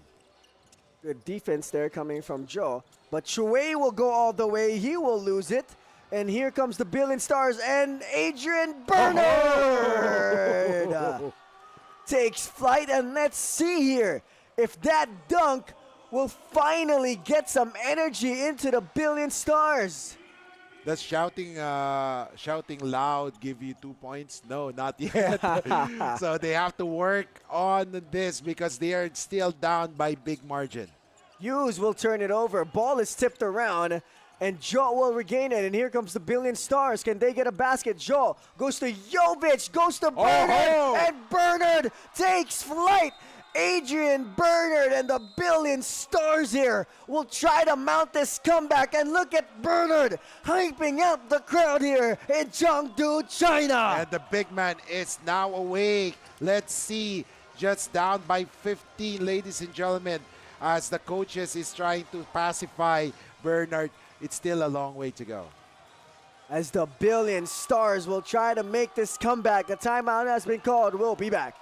Good defense there coming from Joe. But Chue will go all the way. He will lose it. And here comes the Billion Stars and Adrian Bernard takes flight. And let's see here if that dunk will finally get some energy into the Billion Stars. Does shouting loud give you 2 points? No, not yet. So they have to work on this because they are still down by big margin. Hughes will turn it over. Ball is tipped around, and Joe will regain it. And here comes the Billion Stars. Can they get a basket? Joe goes to Jovic, goes to Bernard, and Bernard takes flight. Adrian Bernard and the Billion Stars here will try to mount this comeback. And look at Bernard hyping up the crowd here in Chengdu, China. And the big man is now awake. Let's see, just down by 15, ladies and gentlemen, as the coaches is trying to pacify Bernard. It's still a long way to go. As the Billion Stars will try to make this comeback. The timeout has been called. We'll be back.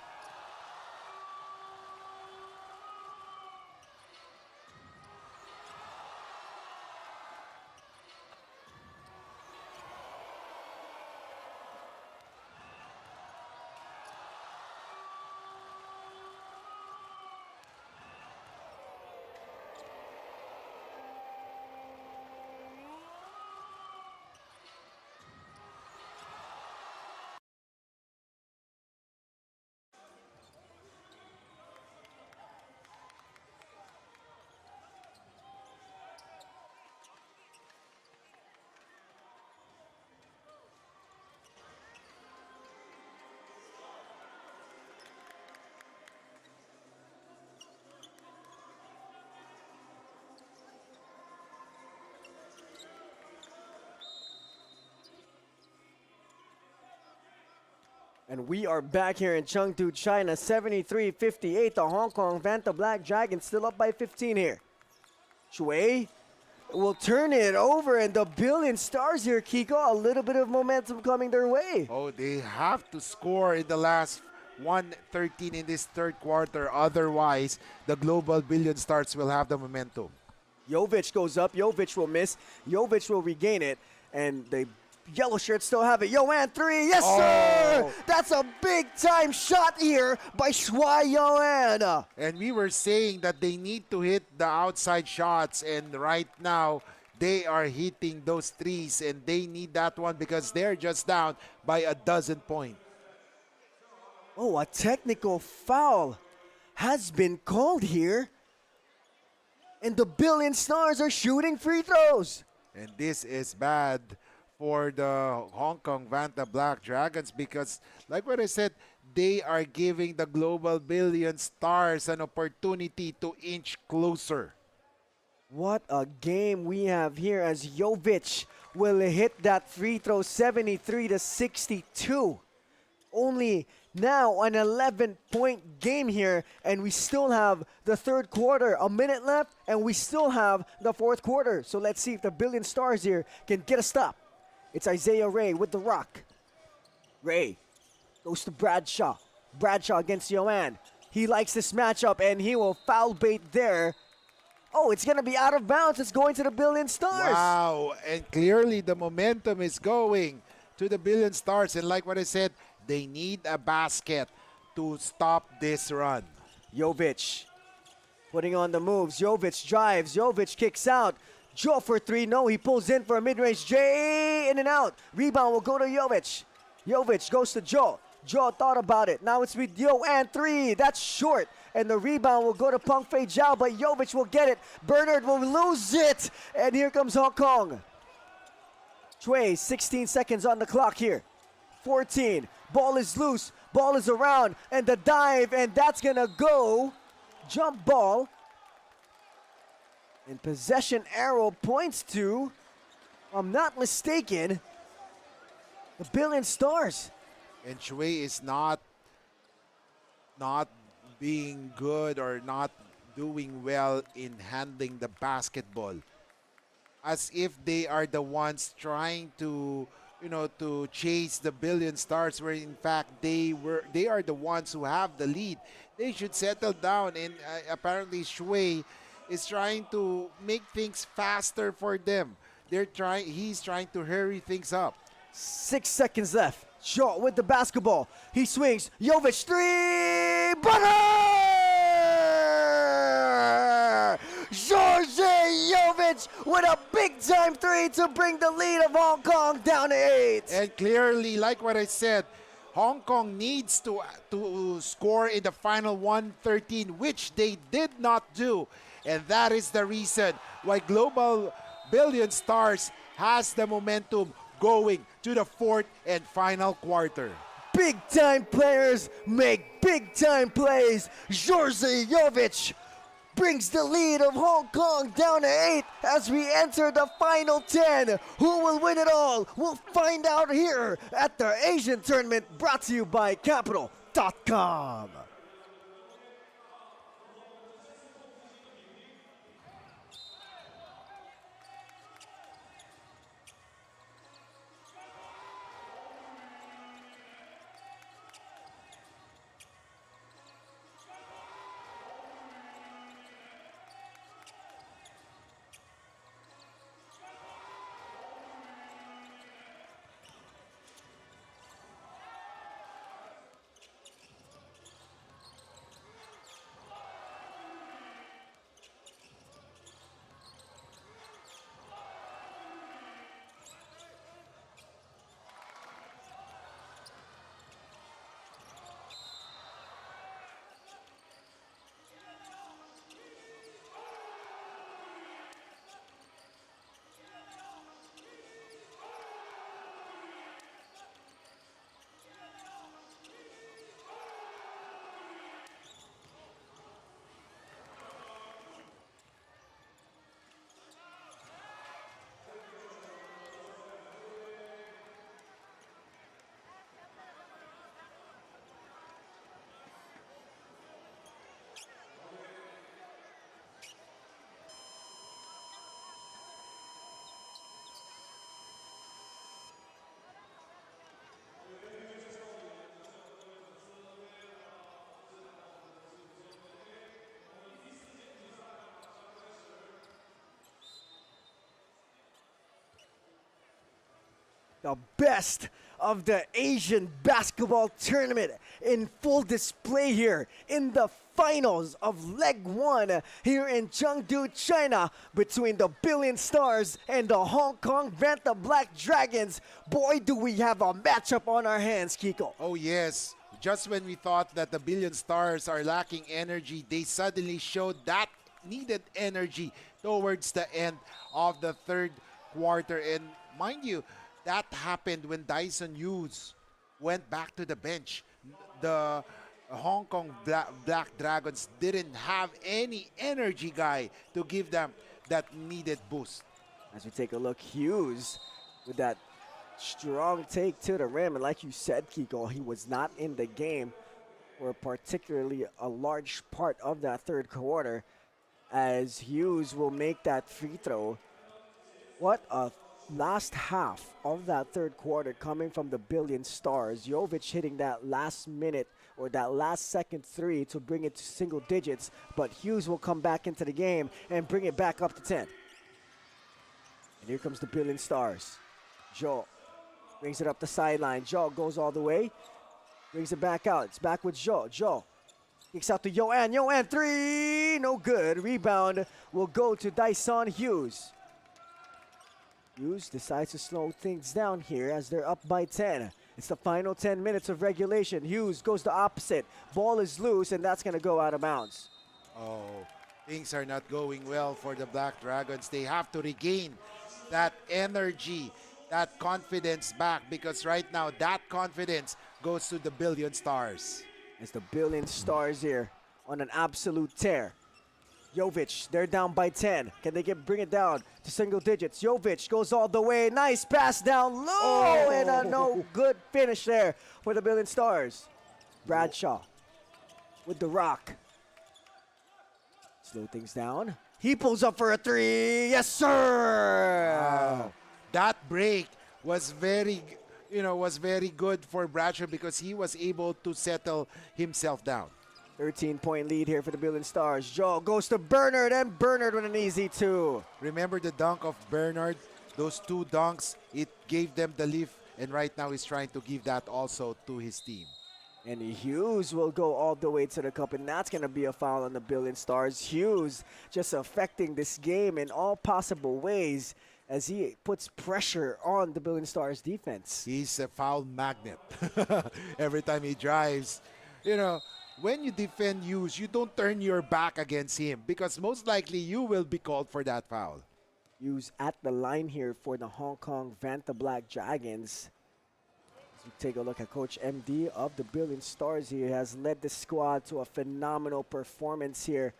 And we are back here in Chengdu, China, 73-58. The Hong Kong Vanta Black Dragons still up by 15 here. Shui will turn it over, and the Billion Stars here, Kiko, a little bit of momentum coming their way. Oh, they have to score in the last 1:13 in this third quarter. Otherwise, the global Billion Stars will have the momentum. Jovic goes up. Jovic will miss. Jovic will regain it. And the yellow shirts still have it. Yoan, three. Yes, sir! That's a big-time shot here by Shui Yoan. And we were saying that they need to hit the outside shots. And right now, they are hitting those threes. And they need that one because they're just down by 12 points. Oh, a technical foul has been called here. And the Billion Stars are shooting free throws. And this is bad for the Hong Kong Vanta Black Dragons because, like what I said, they are giving the global Billion Stars an opportunity to inch closer. What a game we have here as Jovic will hit that free throw, 73-62. Only now an 11-point game here, and we still have the third quarter, a minute left, and we still have the fourth quarter. So let's see if the Billion Stars here can get a stop. It's Isaiah Ray with the rock. Ray goes to Bradshaw. Bradshaw against Yoan. He likes this matchup, and he will foul bait there. Oh, it's going to be out of bounds. It's going to the Billion Stars. Wow, and clearly the momentum is going to the Billion Stars. And like what I said, they need a basket to stop this run. Jovic putting on the moves. Jovic drives. Jovic kicks out. Joe for three. No, he pulls in for a mid-range. Jay in and out. Rebound will go to Jovic. Jovic goes to Joe. Joe thought about it. Now it's with Yo and three. That's short. And the rebound will go to Peng Fei Jiao, but Jovic will get it. Bernard will lose it. And here comes Hong Kong. Shui, 16 seconds on the clock here. 14. Ball is loose. Ball is around. And the dive. And that's going to go. Jump ball. And possession arrow points to, if I'm not mistaken, the Billion Stars. And Shui is not being good or not doing well in handling the basketball. As if they are the ones trying to, to chase the Billion Stars, where in fact they are the ones who have the lead. They should settle down, and apparently Shui is trying to make things faster for them. He's trying to hurry things up. 6 seconds left. Shaw with the basketball. He swings. Jovic, three. Butter! Jorge Jovic with a big-time three to bring the lead of Hong Kong down to 8. And clearly, like what I said, Hong Kong needs to score in the final 1:13, which they did not do. And that is the reason why Global Billion Stars has the momentum going to the fourth and final quarter. Big-time players make big-time plays. Jorge Jovic brings the lead of Hong Kong down to 8 as we enter the final 10. Who will win it all? We'll find out here at the Asian Tournament, brought to you by Capital.com. The best of the Asian basketball tournament in full display here in the finals of Leg 1 here in Chengdu, China, between the Billion Stars and the Hong Kong Vanta Black Dragons. Boy, do we have a matchup on our hands, Kiko. Oh, yes. Just when we thought that the Billion Stars are lacking energy, they suddenly showed that needed energy towards the end of the third quarter. And mind you, that happened when Dyson Hughes went back to the bench. The Hong Kong Black Dragons didn't have any energy guy to give them that needed boost. As we take a look, Hughes with that strong take to the rim. And like you said, Kiko, he was not in the game for particularly a large part of that third quarter, as Hughes will make that free throw. What a last half of that third quarter coming from the Billion Stars. Jovic hitting that last minute or that last second three to bring it to single digits, but Hughes will come back into the game and bring it back up to 10. And here comes the Billion Stars. Joe brings it up the sideline. Joe goes all the way, brings it back out. It's back with Joe. Joe kicks out to Yoan. Yoan, three, no good. Rebound will go to Dyson Hughes. Hughes decides to slow things down here as they're up by 10. It's the final 10 minutes of regulation. Hughes goes the opposite. Ball is loose, and that's going to go out of bounds. Oh, things are not going well for the Black Dragons. They have to regain that energy, that confidence back, because right now that confidence goes to the Billion Stars. It's the Billion Stars here on an absolute tear. Jovic, they're down by 10. Can they bring it down to single digits? Jovic goes all the way. Nice pass down low, and a no good finish there for the Billion Stars. Bradshaw with the rock. Slow things down. He pulls up for a three. Yes, sir. Wow. That break was very good for Bradshaw because he was able to settle himself down. 13-point lead here for the Billion Stars. Joe goes to Bernard, and Bernard with an easy two. Remember the dunk of Bernard? Those two dunks, it gave them the lift, and right now he's trying to give that also to his team. And Hughes will go all the way to the cup, and that's going to be a foul on the Billion Stars. Hughes just affecting this game in all possible ways as he puts pressure on the Billion Stars defense. He's a foul magnet. Every time he drives, when you defend Hughes, you don't turn your back against him because most likely you will be called for that foul. Hughes at the line here for the Hong Kong Vanta Black Dragons. As we take a look at Coach MD of the Billion Stars here, has led the squad to a phenomenal performance here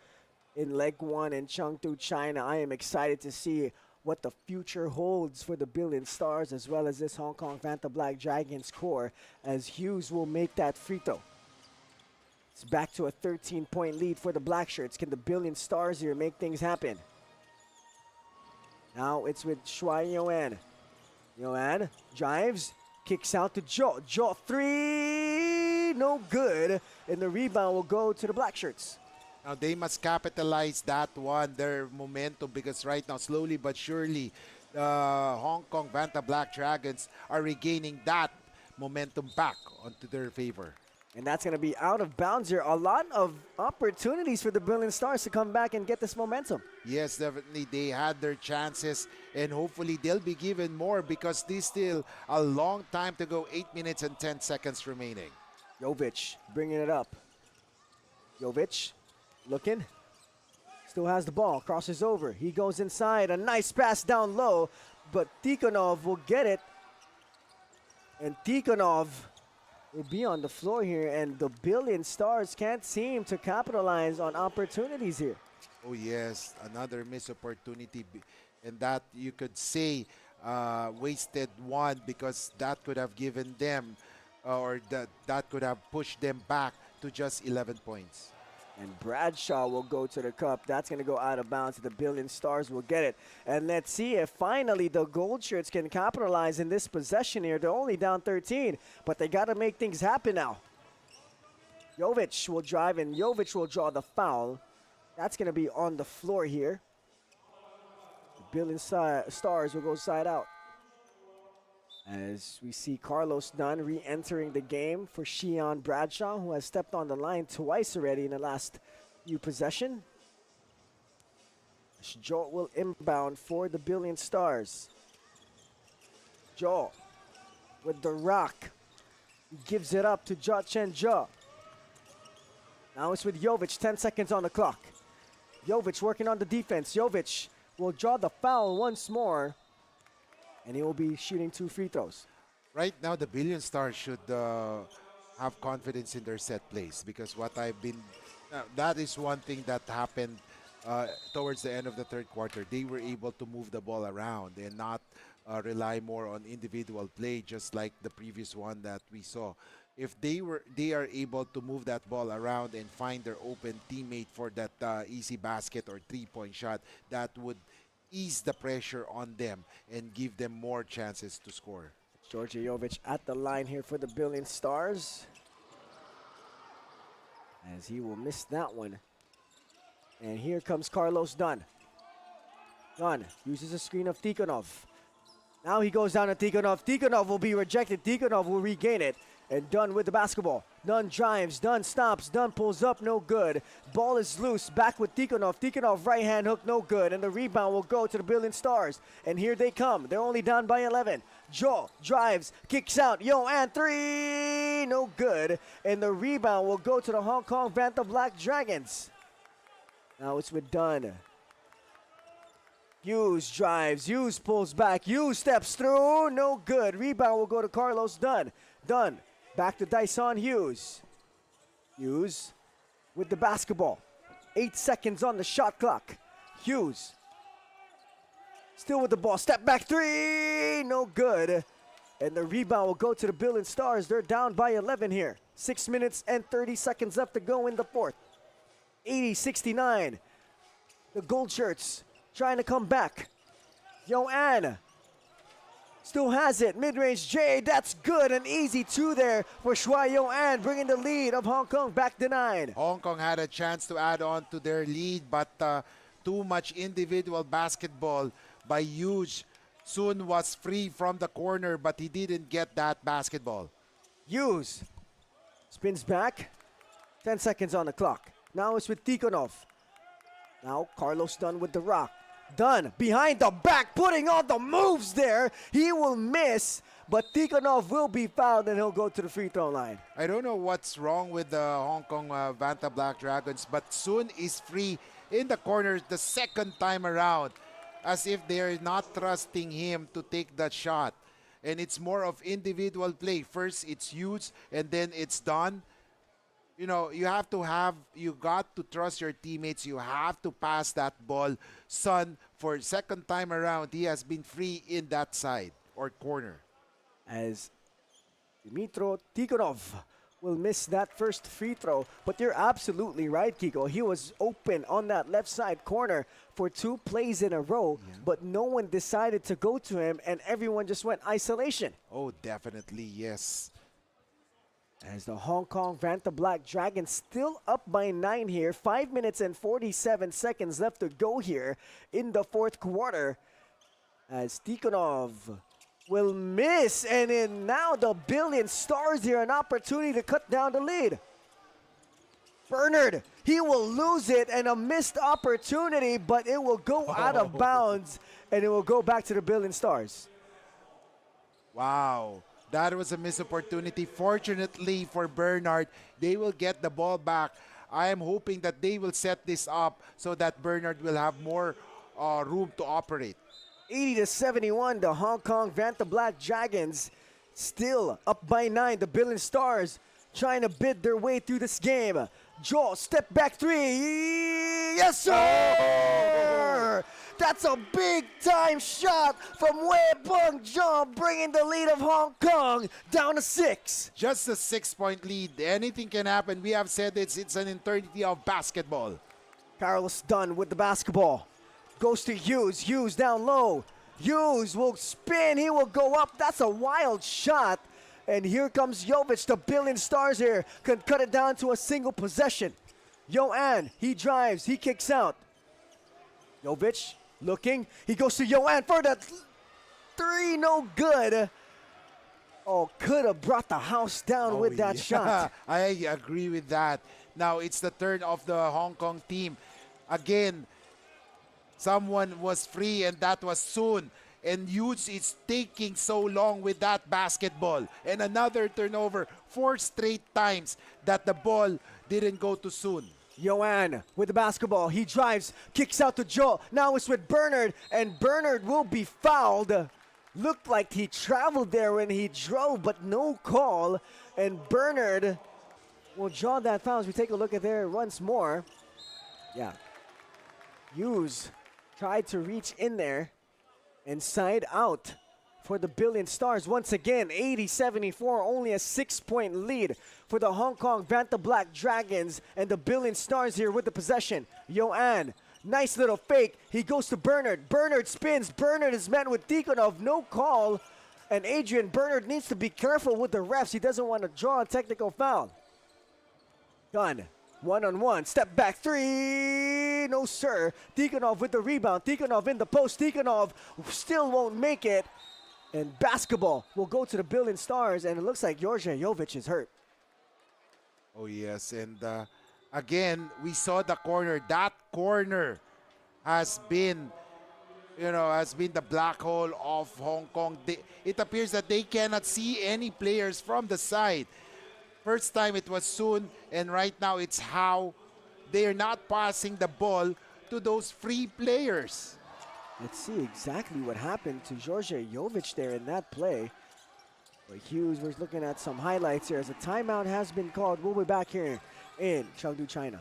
in Leg 1 in Chengdu, China. I am excited to see what the future holds for the Billion Stars as well as this Hong Kong Vanta Black Dragons core, as Hughes will make that free throw. It's back to a 13-point lead for the Black Shirts. Can the Billion Stars here make things happen? Now it's with Shuai Yoan. Yoan drives, kicks out to Joe. Joe, three, no good. And the rebound will go to the Black Shirts. Now they must capitalize that one, their momentum, because right now, slowly but surely, the Hong Kong Vanta Black Dragons are regaining that momentum back onto their favor. And that's going to be out of bounds here. A lot of opportunities for the Billion Stars to come back and get this momentum. Yes, definitely. They had their chances, and hopefully they'll be given more because there's still a long time to go. 8 minutes and 10 seconds remaining. Jovic bringing it up. Jovic looking. Still has the ball. Crosses over. He goes inside. A nice pass down low, but Tikhonov will get it. And Tikhonov will be on the floor here, and the Billion Stars can't seem to capitalize on opportunities here. Oh yes, another missed opportunity, and that you could say wasted one, because that could have given them or that could have pushed them back to just 11 points. And Bradshaw will go to the cup. That's going to go out of bounds. The Billion Stars will get it. And let's see if finally the Gold Shirts can capitalize in this possession here. They're only down 13, but they got to make things happen now. Jovic will drive, and Jovic will draw the foul. That's going to be on the floor here. The Billion Stars will go side out. As we see Carlos Dunn re-entering the game for Shion Bradshaw, who has stepped on the line twice already in the last few possessions. Joe will inbound for the Billion Stars. Joe with the rock. He gives it up to Ja Chen-ja. Now it's with Jovic, 10 seconds on the clock. Jovic working on the defense. Jovic will draw the foul once more, and he will be shooting 2 free throws. Right now, the Billion Stars should have confidence in their set plays, because what I've been, that is one thing that happened towards the end of the third quarter. They were able to move the ball around and not rely more on individual play, just like the previous one that we saw. If they are able to move that ball around and find their open teammate for that easy basket or 3-point shot, that would ease the pressure on them and give them more chances to score. Georgia Jovic at the line here for the Billion Stars, as he will miss that one. And here comes Carlos Dunn. Dunn uses a screen of Tikhonov. Now he goes down to Tikhonov. Tikhonov will be rejected. Tikhonov will regain it. And Dunn with the basketball. Dunn drives. Dunn stops. Dunn pulls up. No good. Ball is loose. Back with Tikhonov. Tikhonov right hand hook. No good. And the rebound will go to the Billion Stars. And here they come. They're only down by 11. Joe drives. Kicks out. And 3. No good. And the rebound will go to the Hong Kong Vanta Black Dragons. Now it's with Dunn. Hughes drives. Hughes pulls back. Hughes steps through. No good. Rebound will go to Carlos Dunn. Dunn back to Dyson Hughes. Hughes with the basketball. 8 seconds on the shot clock. Hughes still with the ball. Step back 3. No good. And the rebound will go to the Billion Stars. They're down by 11 here. 6 minutes and 30 seconds left to go in the fourth. 80-69. The Gold Shirts trying to come back. Yoan still has it. Mid-range J. That's good. An easy 2 there for Shuai Yoan, bringing the lead of Hong Kong back to 9. Hong Kong had a chance to add on to their lead, but too much individual basketball by Hughes. Soon was free from the corner, but he didn't get that basketball. Hughes spins back. 10 seconds on the clock. Now it's with Tikhonov. Now Carlos Dunn with the rock. Dunn behind the back, putting on the moves there. He will miss, but Tikhonov will be fouled and he'll go to the free throw line. I don't know what's wrong with the Hong Kong Vanta Black Dragons, but Sun is free in the corner the second time around, as if they're not trusting him to take that shot. And it's more of individual play. First it's Hughes and then it's Dunn. You know, you got to trust your teammates. You have to pass that ball. Sun, for second time around, he has been free in that side or corner. As Dmitro Tikhonov will miss that first free throw. But you're absolutely right, Kiko. He was open on that left side corner for 2 plays in a row, but no one decided to go to him, and everyone just went isolation. Oh, definitely, yes. As the Hong Kong Vanta Black Dragons still up by 9 here. 5 minutes and 47 seconds left to go here in the fourth quarter. As Tikhonov will miss, and then now the Billion Stars here, an opportunity to cut down the lead. Bernard, he will lose it, and a missed opportunity, but it will go out of bounds, and it will go back to the Billion Stars. Wow. That was a missed opportunity. Fortunately for Bernard, they will get the ball back. I am hoping that they will set this up so that Bernard will have more room to operate. 80-71, the Hong Kong Vanta Black Dragons still up by 9. The Billion Stars trying to bid their way through this game. Joe, step back 3. Yes, sir! That's a big-time shot from Wei Bung Joe, bringing the lead of Hong Kong down to 6. Just a 6-point lead. Anything can happen. We have said it's an eternity of basketball. Carlos Dunn with the basketball. Goes to Hughes. Hughes down low. Hughes will spin. He will go up. That's a wild shot. And here comes Jovic. The Billion Stars here can cut it down to a single possession. Yoan, he drives. He kicks out. Jovic looking. He goes to Yoan for the 3. No good. Oh, could have brought the house down with that shot. I agree with that. Now it's the turn of the Hong Kong team. Again, someone was free and that was Soon. And Hughes is taking so long with that basketball. And another turnover, 4 straight times that the ball didn't go to Soon. Yoan with the basketball. He drives, kicks out to Joe. Now it's with Bernard, and Bernard will be fouled. Looked like he traveled there when he drove, but no call. And Bernard will draw that foul as we take a look at there once more. Yeah. Hughes tried to reach in there and side out for the Billion Stars. Once again, 80-74, only a 6-point lead for the Hong Kong Vanta Black Dragons, and the Billion Stars here with the possession. Yoan, nice little fake. He goes to Bernard. Bernard spins. Bernard is met with Tikhonov. No call. And Adrian Bernard needs to be careful with the refs. He doesn't want to draw a technical foul. Gunn, one-on-one, step back three. No, sir. Tikhonov with the rebound. Tikhonov in the post. Tikhonov still won't make it. And basketball will go to the Billion Stars, and it looks like Georgia Jovic is hurt. Oh, yes. And again, we saw the corner. That corner has been, has been the black hole of Hong Kong. It appears that they cannot see any players from the side. First time it was Soon, and right now it's how they are not passing the ball to those free players. Let's see exactly what happened to Georgia Jovic there in that play. But Hughes was looking at some highlights here as a timeout has been called. We'll be back here in Chengdu, China.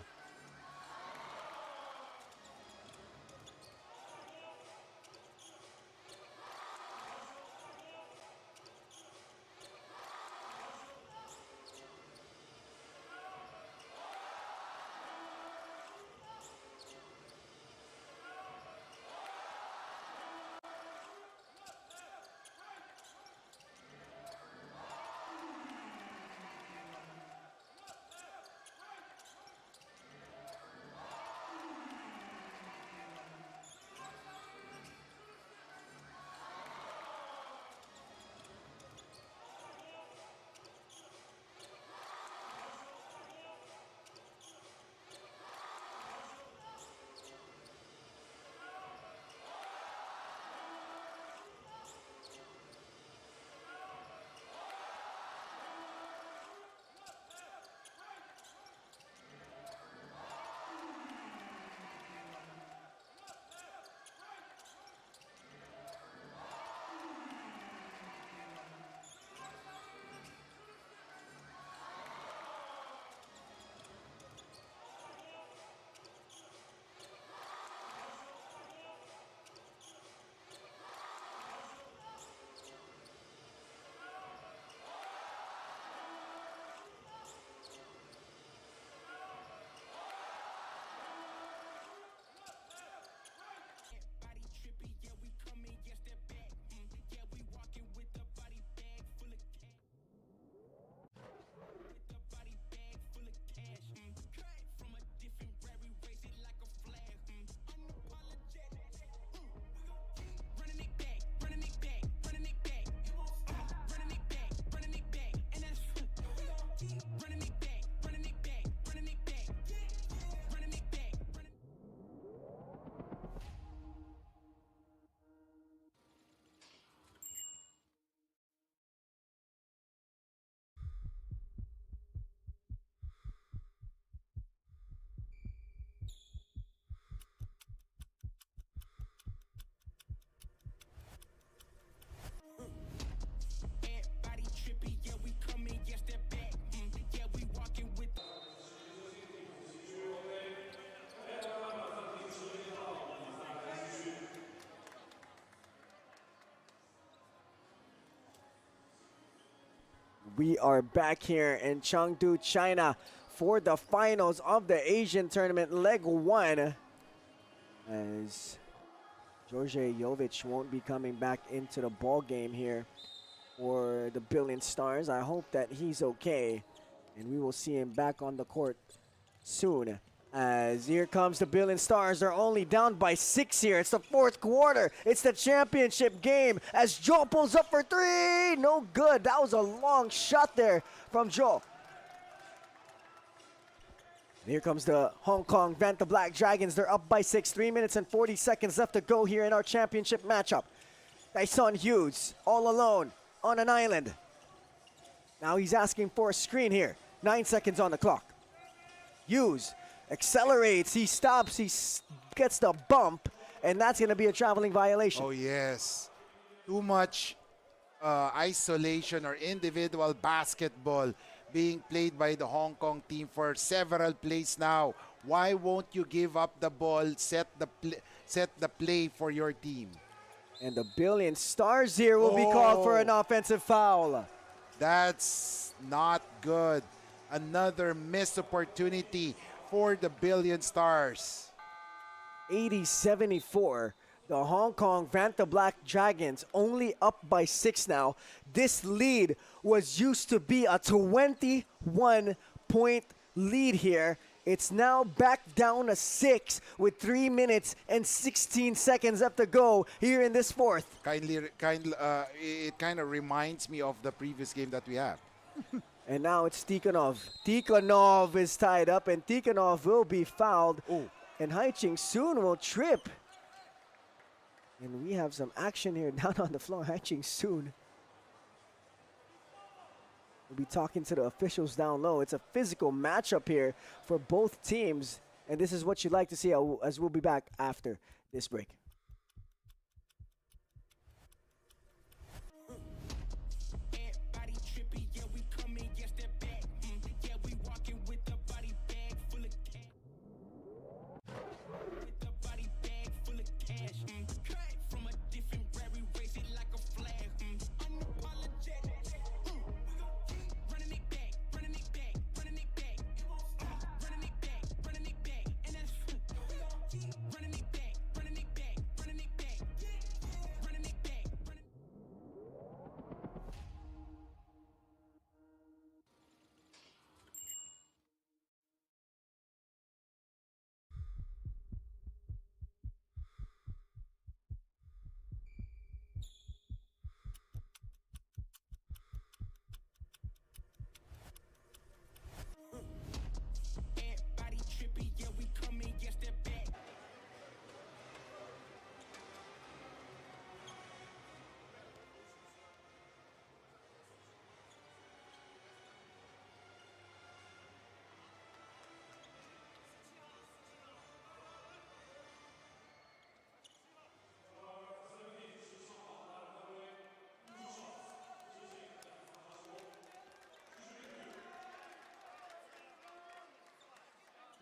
We are back here in Chengdu, China for the finals of the Asian tournament, leg 1. As Georgia Jovic won't be coming back into the ball game here for the Billion Stars. I hope that he's okay, and we will see him back on the court soon As here comes the Billion Stars. They're only down by 6 here. It's the fourth quarter. It's the championship game as Joe pulls up for three. No good. That was a long shot there from Joe. And here comes the Hong Kong Vanta Black Dragons. They're up by 6. 3 minutes and 40 seconds left to go here in our championship matchup. Dyson Hughes all alone on an island. Now he's asking for a screen here. 9 seconds on the clock. Hughes accelerates, he stops, gets the bump, and that's going to be a traveling violation. Oh, yes. Too much isolation or individual basketball being played by the Hong Kong team for several plays now. Why won't you give up the ball, set the play for your team? And the Billion Stars here will be called for an offensive foul. That's not good. Another missed opportunity for the Billion Stars. 80-74. The Hong Kong Vanta Black Dragons only up by 6 now. This lead was used to be a 21-point lead here. It's now back down to 6 with 3 minutes and 16 seconds left to go here in this fourth. It kind of reminds me of the previous game that we have. And now it's Tikhonov. Tikhonov is tied up, and Tikhonov will be fouled. Oh. And Haiching Soon will trip. And we have some action here down on the floor. Haiching Soon will be talking to the officials down low. It's a physical matchup here for both teams. And this is what you'd like to see as we'll be back after this break.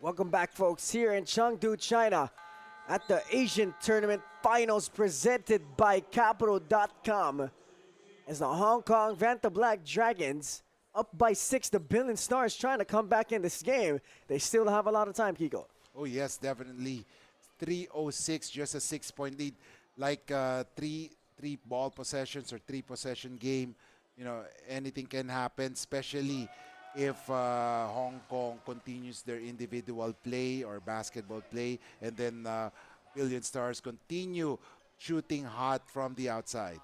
Welcome back, folks, here in Chengdu, China at the Asian Tournament Finals presented by Capital.com as the Hong Kong Vanta Black Dragons up by 6. The Billion Stars trying to come back in this game. They still have a lot of time, Kiko. Oh, yes, definitely. 3:06, just a 6-point lead. Like three ball possessions or 3-possession game. You know, anything can happen, especially if Hong Kong continues their individual play or basketball play, and then Billion Stars continue shooting hot from the outside.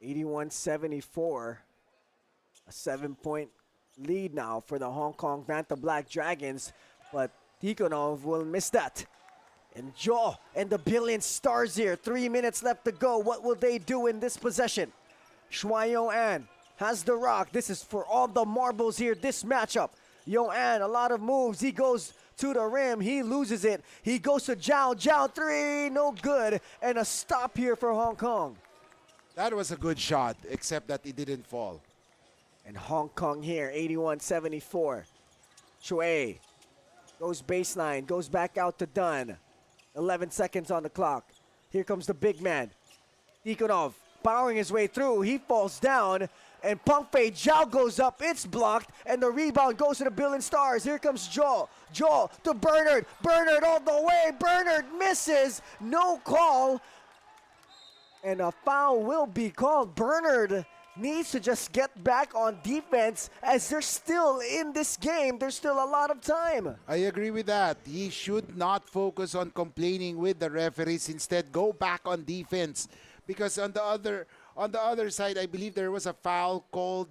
81-74, a 7-point lead now for the Hong Kong Vanta Black Dragons, but Tikhonov will miss that. And Joe and the Billion Stars here, 3 minutes left to go. What will they do in this possession? Shua Yo-an has the rock. This is for all the marbles here, this matchup. Yo-an, a lot of moves. He goes to the rim. He loses it. He goes to Zhao. Zhao, 3, no good. And a stop here for Hong Kong. That was a good shot, except that it didn't fall. And Hong Kong here, 81-74. Chue goes baseline, goes back out to Dunn. 11 seconds on the clock. Here comes the big man. Tikhonov powering his way through. He falls down. And Peng Fei Zhao goes up. It's blocked. And the rebound goes to the Billion Stars. Here comes Joel. Joel to Bernard. Bernard all the way. Bernard misses. No call. And a foul will be called. Bernard needs to just get back on defense as they're still in this game. There's still a lot of time. I agree with that. He should not focus on complaining with the referees. Instead, go back on defense. Because on the other side, I believe there was a foul called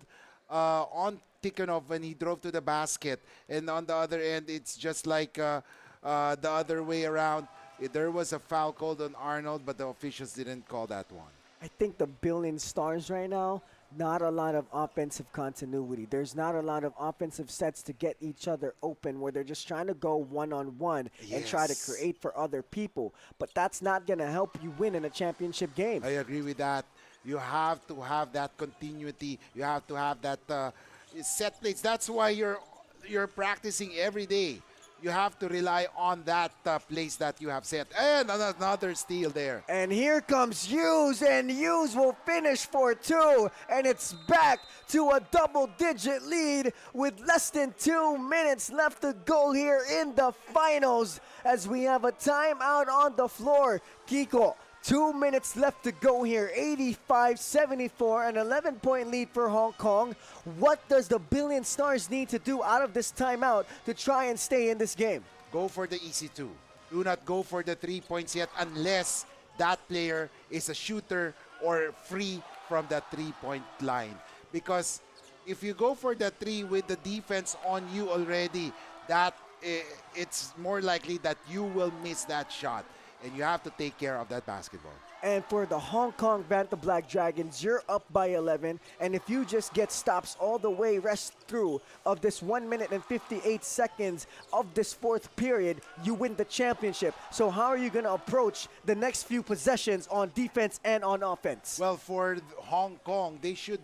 on Tikhonov when he drove to the basket. And on the other end, it's just like the other way around. There was a foul called on Arnold, but the officials didn't call that one. I think the Billion Stars right now, not a lot of offensive continuity. There's not a lot of offensive sets to get each other open where they're just trying to go one-on-one and try to Yes. create for other people. But that's not going to help you win in a championship game. I agree with that. You have to have that continuity. You have to have that set plays. That's why you're practicing every day. You have to rely on that place that you have set. And another steal there. And here comes Hughes, and Hughes will finish for two. And it's back to a double-digit lead with less than 2 minutes left to go here in the finals as we have a timeout on the floor. Kiko, 2 minutes left to go here. 85-74, an 11-point lead for Hong Kong. What does the Billion Stars need to do out of this timeout to try and stay in this game? Go for the easy two. Do not go for the 3 points yet unless that player is a shooter or free from the 3-point line. Because if you go for the 3 with the defense on you already, it's more likely that you will miss that shot. And you have to take care of that basketball. And for the Hong Kong Vanta Black Dragons, you're up by 11. And if you just get stops all the way rest through of this 1 minute and 58 seconds of this fourth period, you win the championship. So how are you going to approach the next few possessions on defense and on offense? Well, for Hong Kong, they should,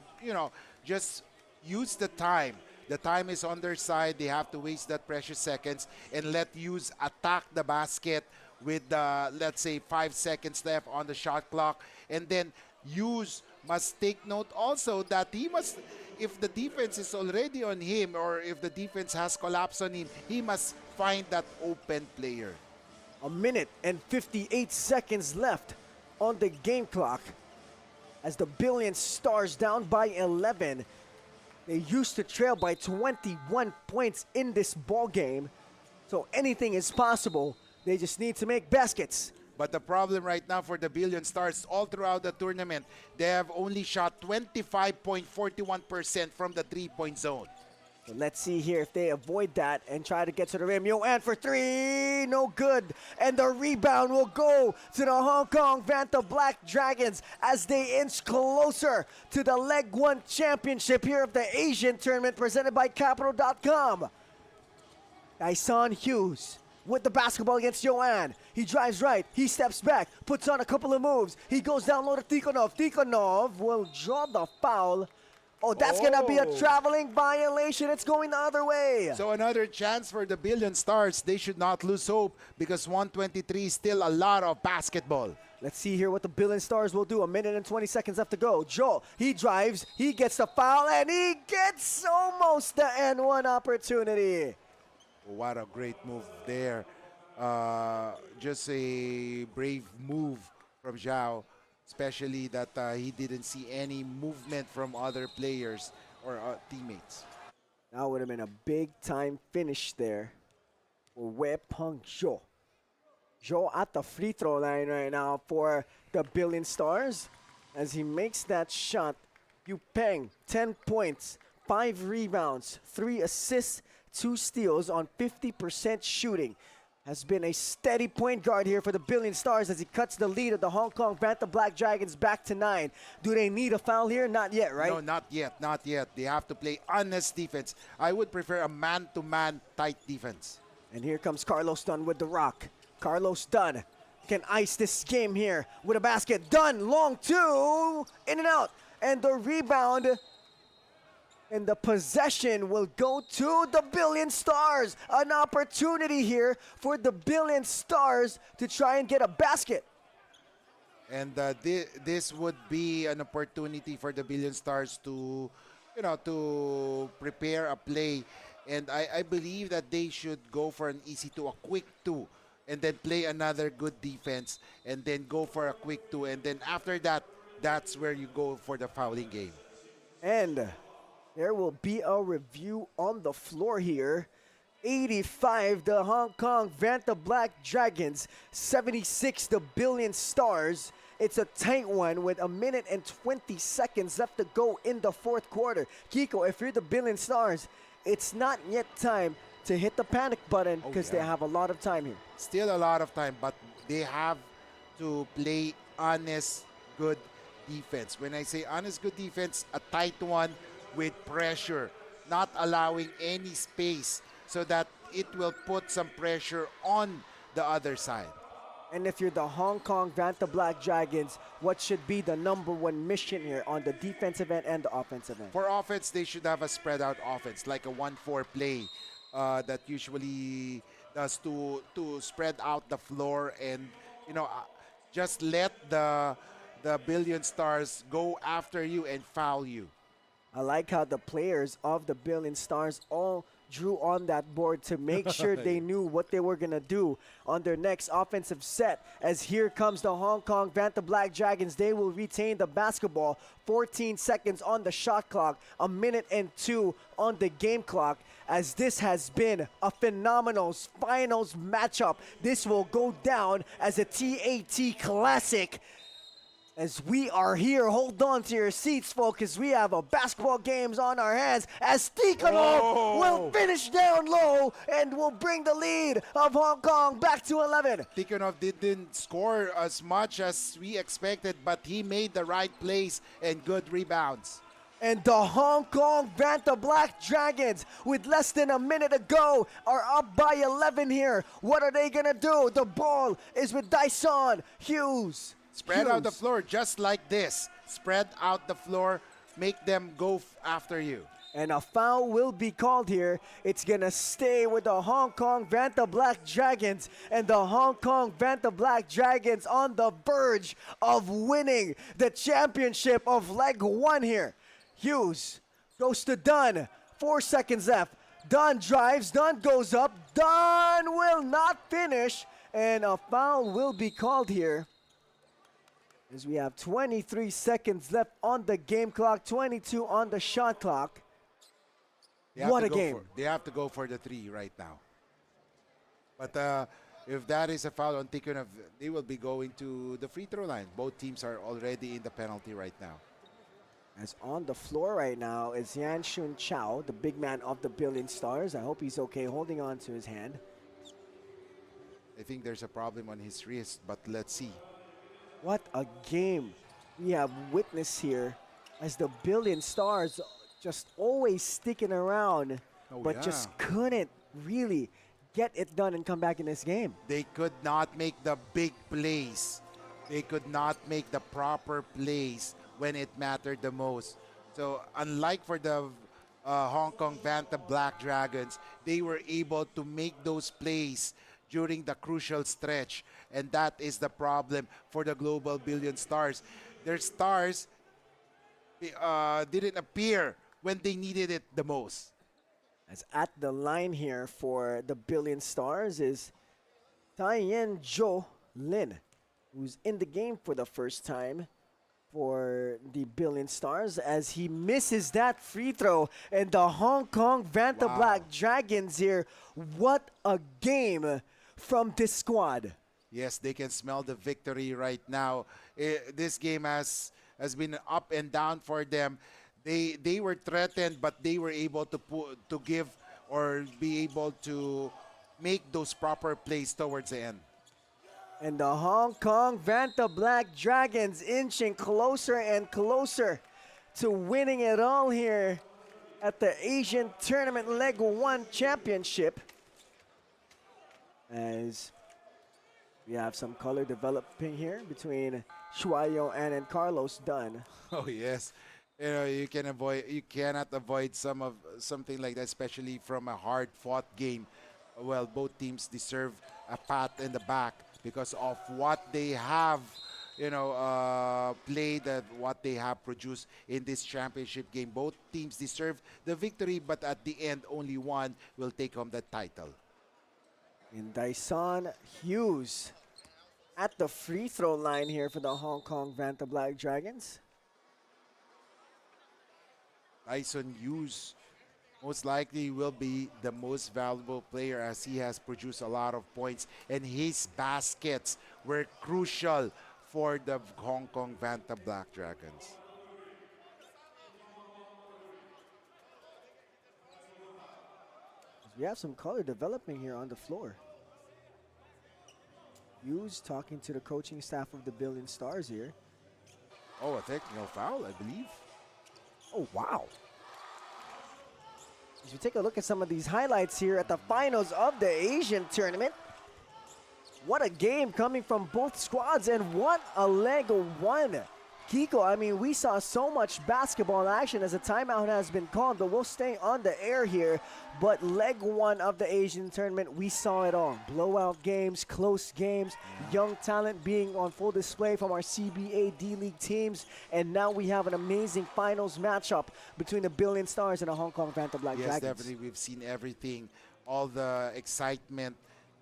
just use the time. The time is on their side. They have to waste that precious seconds and let Hughes attack the basket with, let's say, 5 seconds left on the shot clock. And then Hughes must take note also that he must, if the defense is already on him or if the defense has collapsed on him, he must find that open player. A minute and 58 seconds left on the game clock as the Billion Stars down by 11. They used to trail by 21 points in this ball game. So anything is possible. They just need to make baskets. But the problem right now for the Billion Stars, all throughout the tournament, they have only shot 25.41% from the 3-point zone. So let's see here if they avoid that and try to get to the rim. And for three, no good. And the rebound will go to the Hong Kong Vanta Black Dragons as they inch closer to the Leg 1 championship here of the Asian tournament presented by Capital.com. Dyson Hughes with the basketball against Joanne. He drives right, he steps back, puts on a couple of moves. He goes down low to Tikhonov. Tikhonov will draw the foul. Oh, that's gonna be a traveling violation. It's going the other way. So another chance for the Billion Stars. They should not lose hope because 123 is still a lot of basketball. Let's see here what the Billion Stars will do. A minute and 20 seconds left to go. Joe, he drives, he gets the foul, and he gets almost the N1 opportunity. What a great move there. Just a brave move from Zhao, especially that he didn't see any movement from other players or teammates. That would have been a big-time finish there for Wei Peng Zhou. Zhou at the free throw line right now for the Billion Stars. As he makes that shot, Yu Peng, 10 points, 5 rebounds, 3 assists, 2 steals on 50% shooting. Has been a steady point guard here for the Billion Stars as he cuts the lead of the Hong Kong Vanta Black Dragons back to 9. Do they need a foul here? Not yet, right? No, not yet, not yet. They have to play honest defense. I would prefer a man-to-man tight defense. And here comes Carlos Dunn with the rock. Carlos Dunn can ice this game here with a basket. Dunn, long two, in and out. And the rebound and the possession will go to the Billion Stars. An opportunity here for the Billion Stars to try and get a basket. And this would be an opportunity for the Billion Stars to, to prepare a play. And I believe that they should go for an easy two, a quick two, and then play another good defense, and then go for a quick two. And then after that, that's where you go for the fouling game. And there will be a review on the floor here. 85, the Hong Kong Vanta Black Dragons. 76, the Billion Stars. It's a tight one with a minute and 20 seconds left to go in the fourth quarter. Kiko, if you're the Billion Stars, it's not yet time to hit the panic button because they have a lot of time here. Still a lot of time, but they have to play honest, good defense. When I say honest, good defense, a tight one with pressure, not allowing any space so that it will put some pressure on the other side. And if you're the Hong Kong Vanta Black Dragons, what should be the #1 mission here on the defensive end and the offensive end? For offense, they should have a spread out offense, like a 1-4 play that usually does to spread out the floor and just let the Billion Stars go after you and foul you. I like how the players of the Billion Stars all drew on that board to make sure they knew what they were going to do on their next offensive set. As here comes the Hong Kong Vanta Black Dragons. They will retain the basketball. 14 seconds on the shot clock, a minute and 2 on the game clock. As this has been a phenomenal finals matchup, this will go down as a TAT Classic. As we are here, hold on to your seats, folks. We have a basketball games on our hands as Tikhonov will finish down low and will bring the lead of Hong Kong back to 11. Tikhonov didn't score as much as we expected, but he made the right plays and good rebounds. And the Hong Kong Vanta Black Dragons, with less than a minute to go, are up by 11 here. What are they going to do? The ball is with Dyson Hughes. Spread out the floor just like this. Spread out the floor. Make them go after you. And a foul will be called here. It's going to stay with the Hong Kong Vanta Black Dragons. And the Hong Kong Vanta Black Dragons on the verge of winning the championship of leg 1 here. Hughes goes to Dunn. 4 seconds left. Dunn drives. Dunn goes up. Dunn will not finish. And a foul will be called here, as we have 23 seconds left on the game clock, 22 on the shot clock. What a game. They have to go for the 3 right now. But if that is a foul on Tikhonov, they will be going to the free throw line. Both teams are already in the penalty right now. As on the floor right now is Yan Shun Chow, the big man of the Billion Stars. I hope he's okay holding on to his hand. I think there's a problem on his wrist, but let's see. What a game we have witnessed here, as the Billion Stars just always sticking around, but just couldn't really get it done and come back in this game. They could not make the big plays. They could not make the proper plays when it mattered the most. So unlike for the Hong Kong Vanta Black Dragons, they were able to make those plays during the crucial stretch, and that is the problem for the global Billion Stars. Their stars didn't appear when they needed it the most. As at the line here for the Billion Stars is Taiyen Jo Lin, who's in the game for the first time for the Billion Stars, as he misses that free throw. And the Hong Kong Vanta Black Dragons here, what a game from this squad. Yes, they can smell the victory right now. This game has been up and down for them. They were threatened, but they were able to give or be able to make those proper plays towards the end. And the Hong Kong Vanta Black Dragons inching closer and closer to winning it all here at the Asian Tournament Leg 1 Championship. As we have some color developing here between Shuayo and Carlos Dunn. Oh yes, you cannot avoid something like that, especially from a hard-fought game. Well, both teams deserve a pat in the back because of what they have, played and what they have produced in this championship game. Both teams deserve the victory, but at the end, only one will take home the title. And Dyson Hughes at the free throw line here for the Hong Kong Vanta Black Dragons. Tyson Hughes most likely will be the most valuable player as he has produced a lot of points and his baskets were crucial for the Hong Kong Vanta Black Dragons. We have some color developing here on the floor. Hughes talking to the coaching staff of the Billion Stars here. Oh, a technical foul, I believe. Oh, wow. As we take a look at some of these highlights here at the finals of the Asian tournament. What a game coming from both squads, and what a leg one. Kiko, I mean, we saw so much basketball action as a timeout has been called, but we'll stay on the air here. But leg one of the Asian tournament, we saw it all. Blowout games, close games, young talent being on full display from our CBA D-League teams. And now we have an amazing finals matchup between the Billion Stars and the Hong Kong Vanta Black Yes, Dragons. definitely. We've seen everything, all the excitement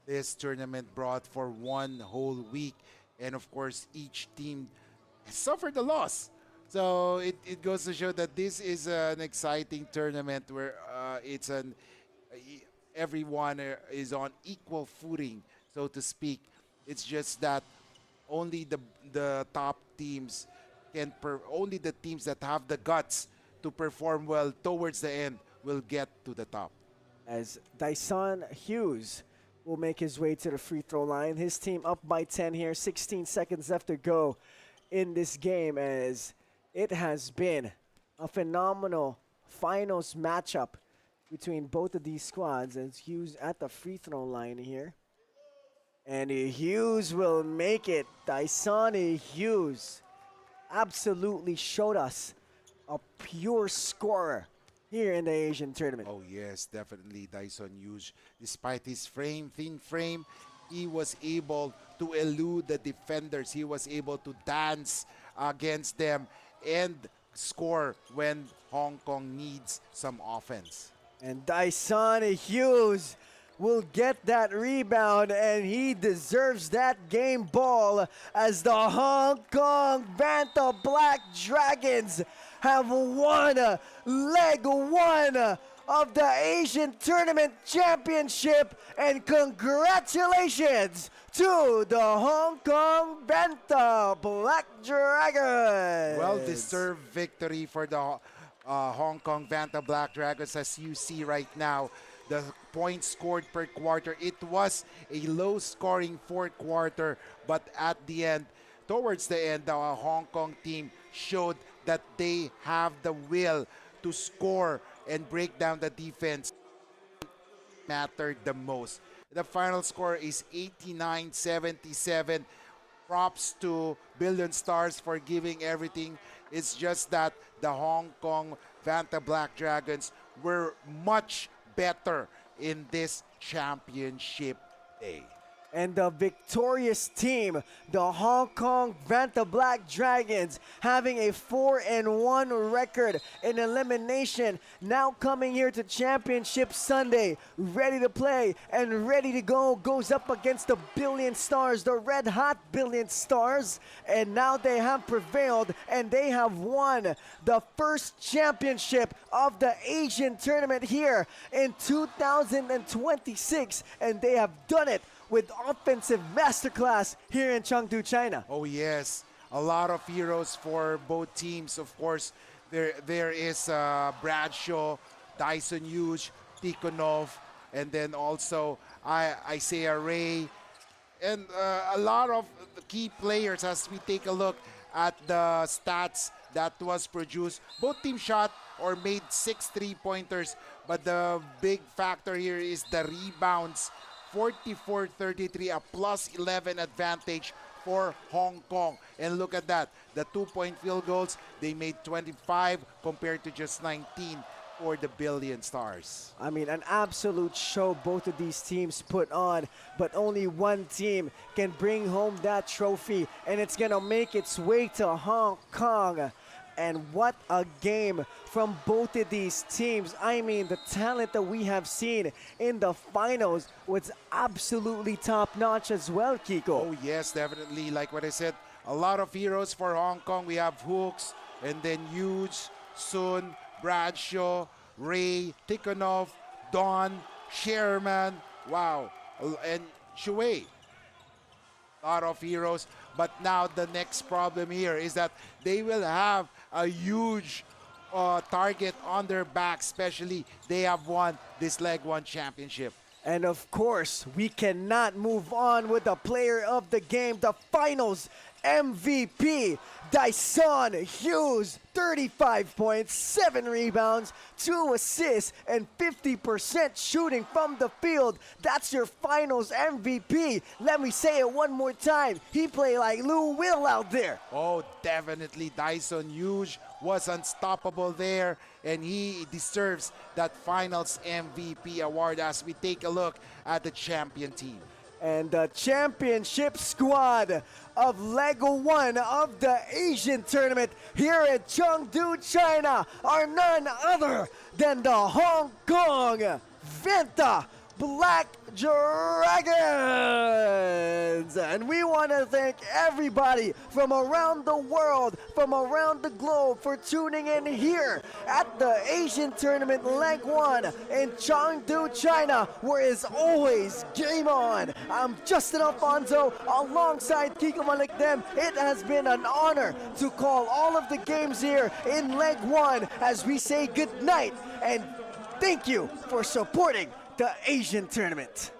this tournament brought for one whole week. And of course, each team suffered a loss. So it goes to show that this is an exciting tournament where everyone is on equal footing, so to speak. It's just that only the top teams only the teams that have the guts to perform well towards the end will get to the top. As Dyson Hughes will make his way to the free throw line. His team up by 10 here, 16 seconds left to go in this game, as it has been a phenomenal finals matchup between both of these squads. As Hughes at the free throw line here. And Hughes will make it. Dyson Hughes absolutely showed us a pure scorer here in the Asian tournament. Oh yes, definitely Dyson Hughes. Despite his thin frame, he was able to elude the defenders. He was able to dance against them and score when Hong Kong needs some offense. And Dyson Hughes will get that rebound, and he deserves that game ball, as the Hong Kong Vanta Black Dragons have won leg one of the Asian Tournament Championship. And congratulations to the Hong Kong Vanta Black Dragons. Well-deserved victory for the Hong Kong Vanta Black Dragons. As you see right now, the points scored per quarter, it was a low-scoring fourth quarter, but at the end, towards the end, the Hong Kong team showed that they have the will to score and break down the defense. Mattered the most. The final score is 89-77. Props to Billion Stars for giving everything. It's just that the Hong Kong Vanta Black Dragons were much better in this championship day. And the victorious team, the Hong Kong Vanta Black Dragons, having a 4-1 record in elimination, now coming here to Championship Sunday, ready to play and ready to go, goes up against the Billion Stars, the red hot Billion Stars, and now they have prevailed and they have won the first championship of the Asian tournament here in 2026, and they have done it with offensive masterclass here in Chengdu, China. Oh yes, a lot of heroes for both teams. Of course, there is Bradshaw, Dyson Hughes, Tikhonov, and then also Isaiah Ray, and a lot of the key players. As we take a look at the stats that was produced, both teams shot or made 6 3-pointers, but the big factor here is the rebounds. 44-33, a plus 11 advantage for Hong Kong. And look at that, the 2-point field goals, they made 25 compared to just 19 for the Billion Stars. I mean, an absolute show both of these teams put on, but only one team can bring home that trophy, and it's gonna make its way to Hong Kong. And what a game from both of these teams. I mean, the talent that we have seen in the finals was absolutely top-notch as well, Kiko. Oh yes, definitely. Like what I said, a lot of heroes for Hong Kong. We have Hooks, and then Hughes, Sun, Bradshaw, Ray, Tikhonov, Don, Sherman, wow, and Shuei. A lot of heroes, but now the next problem here is that they will have a huge target on their back, especially they have won this Leg 1 championship. And of course, we cannot move on with the player of the game, the finals MVP, Dyson Hughes, 35 points, 7 rebounds, 2 assists, and 50% shooting from the field. That's your finals MVP. Let me say it one more time. He played like Lou Will out there. Oh, definitely Dyson Hughes was unstoppable there, and he deserves that finals MVP award as we take a look at the champion team. And the championship squad of Leg 1 of the Asian tournament here in Chengdu, China are none other than the Hong Kong Vanta Black Dragons. And we want to thank everybody from around the world, from around the globe for tuning in here at the Asian Tournament Leg 1 in Chengdu, China, where it's always game on. I'm Justin Alfonso alongside Kiko Malikdem. It has been an honor to call all of the games here in Leg 1 as we say good night and thank you for supporting the Asian tournament.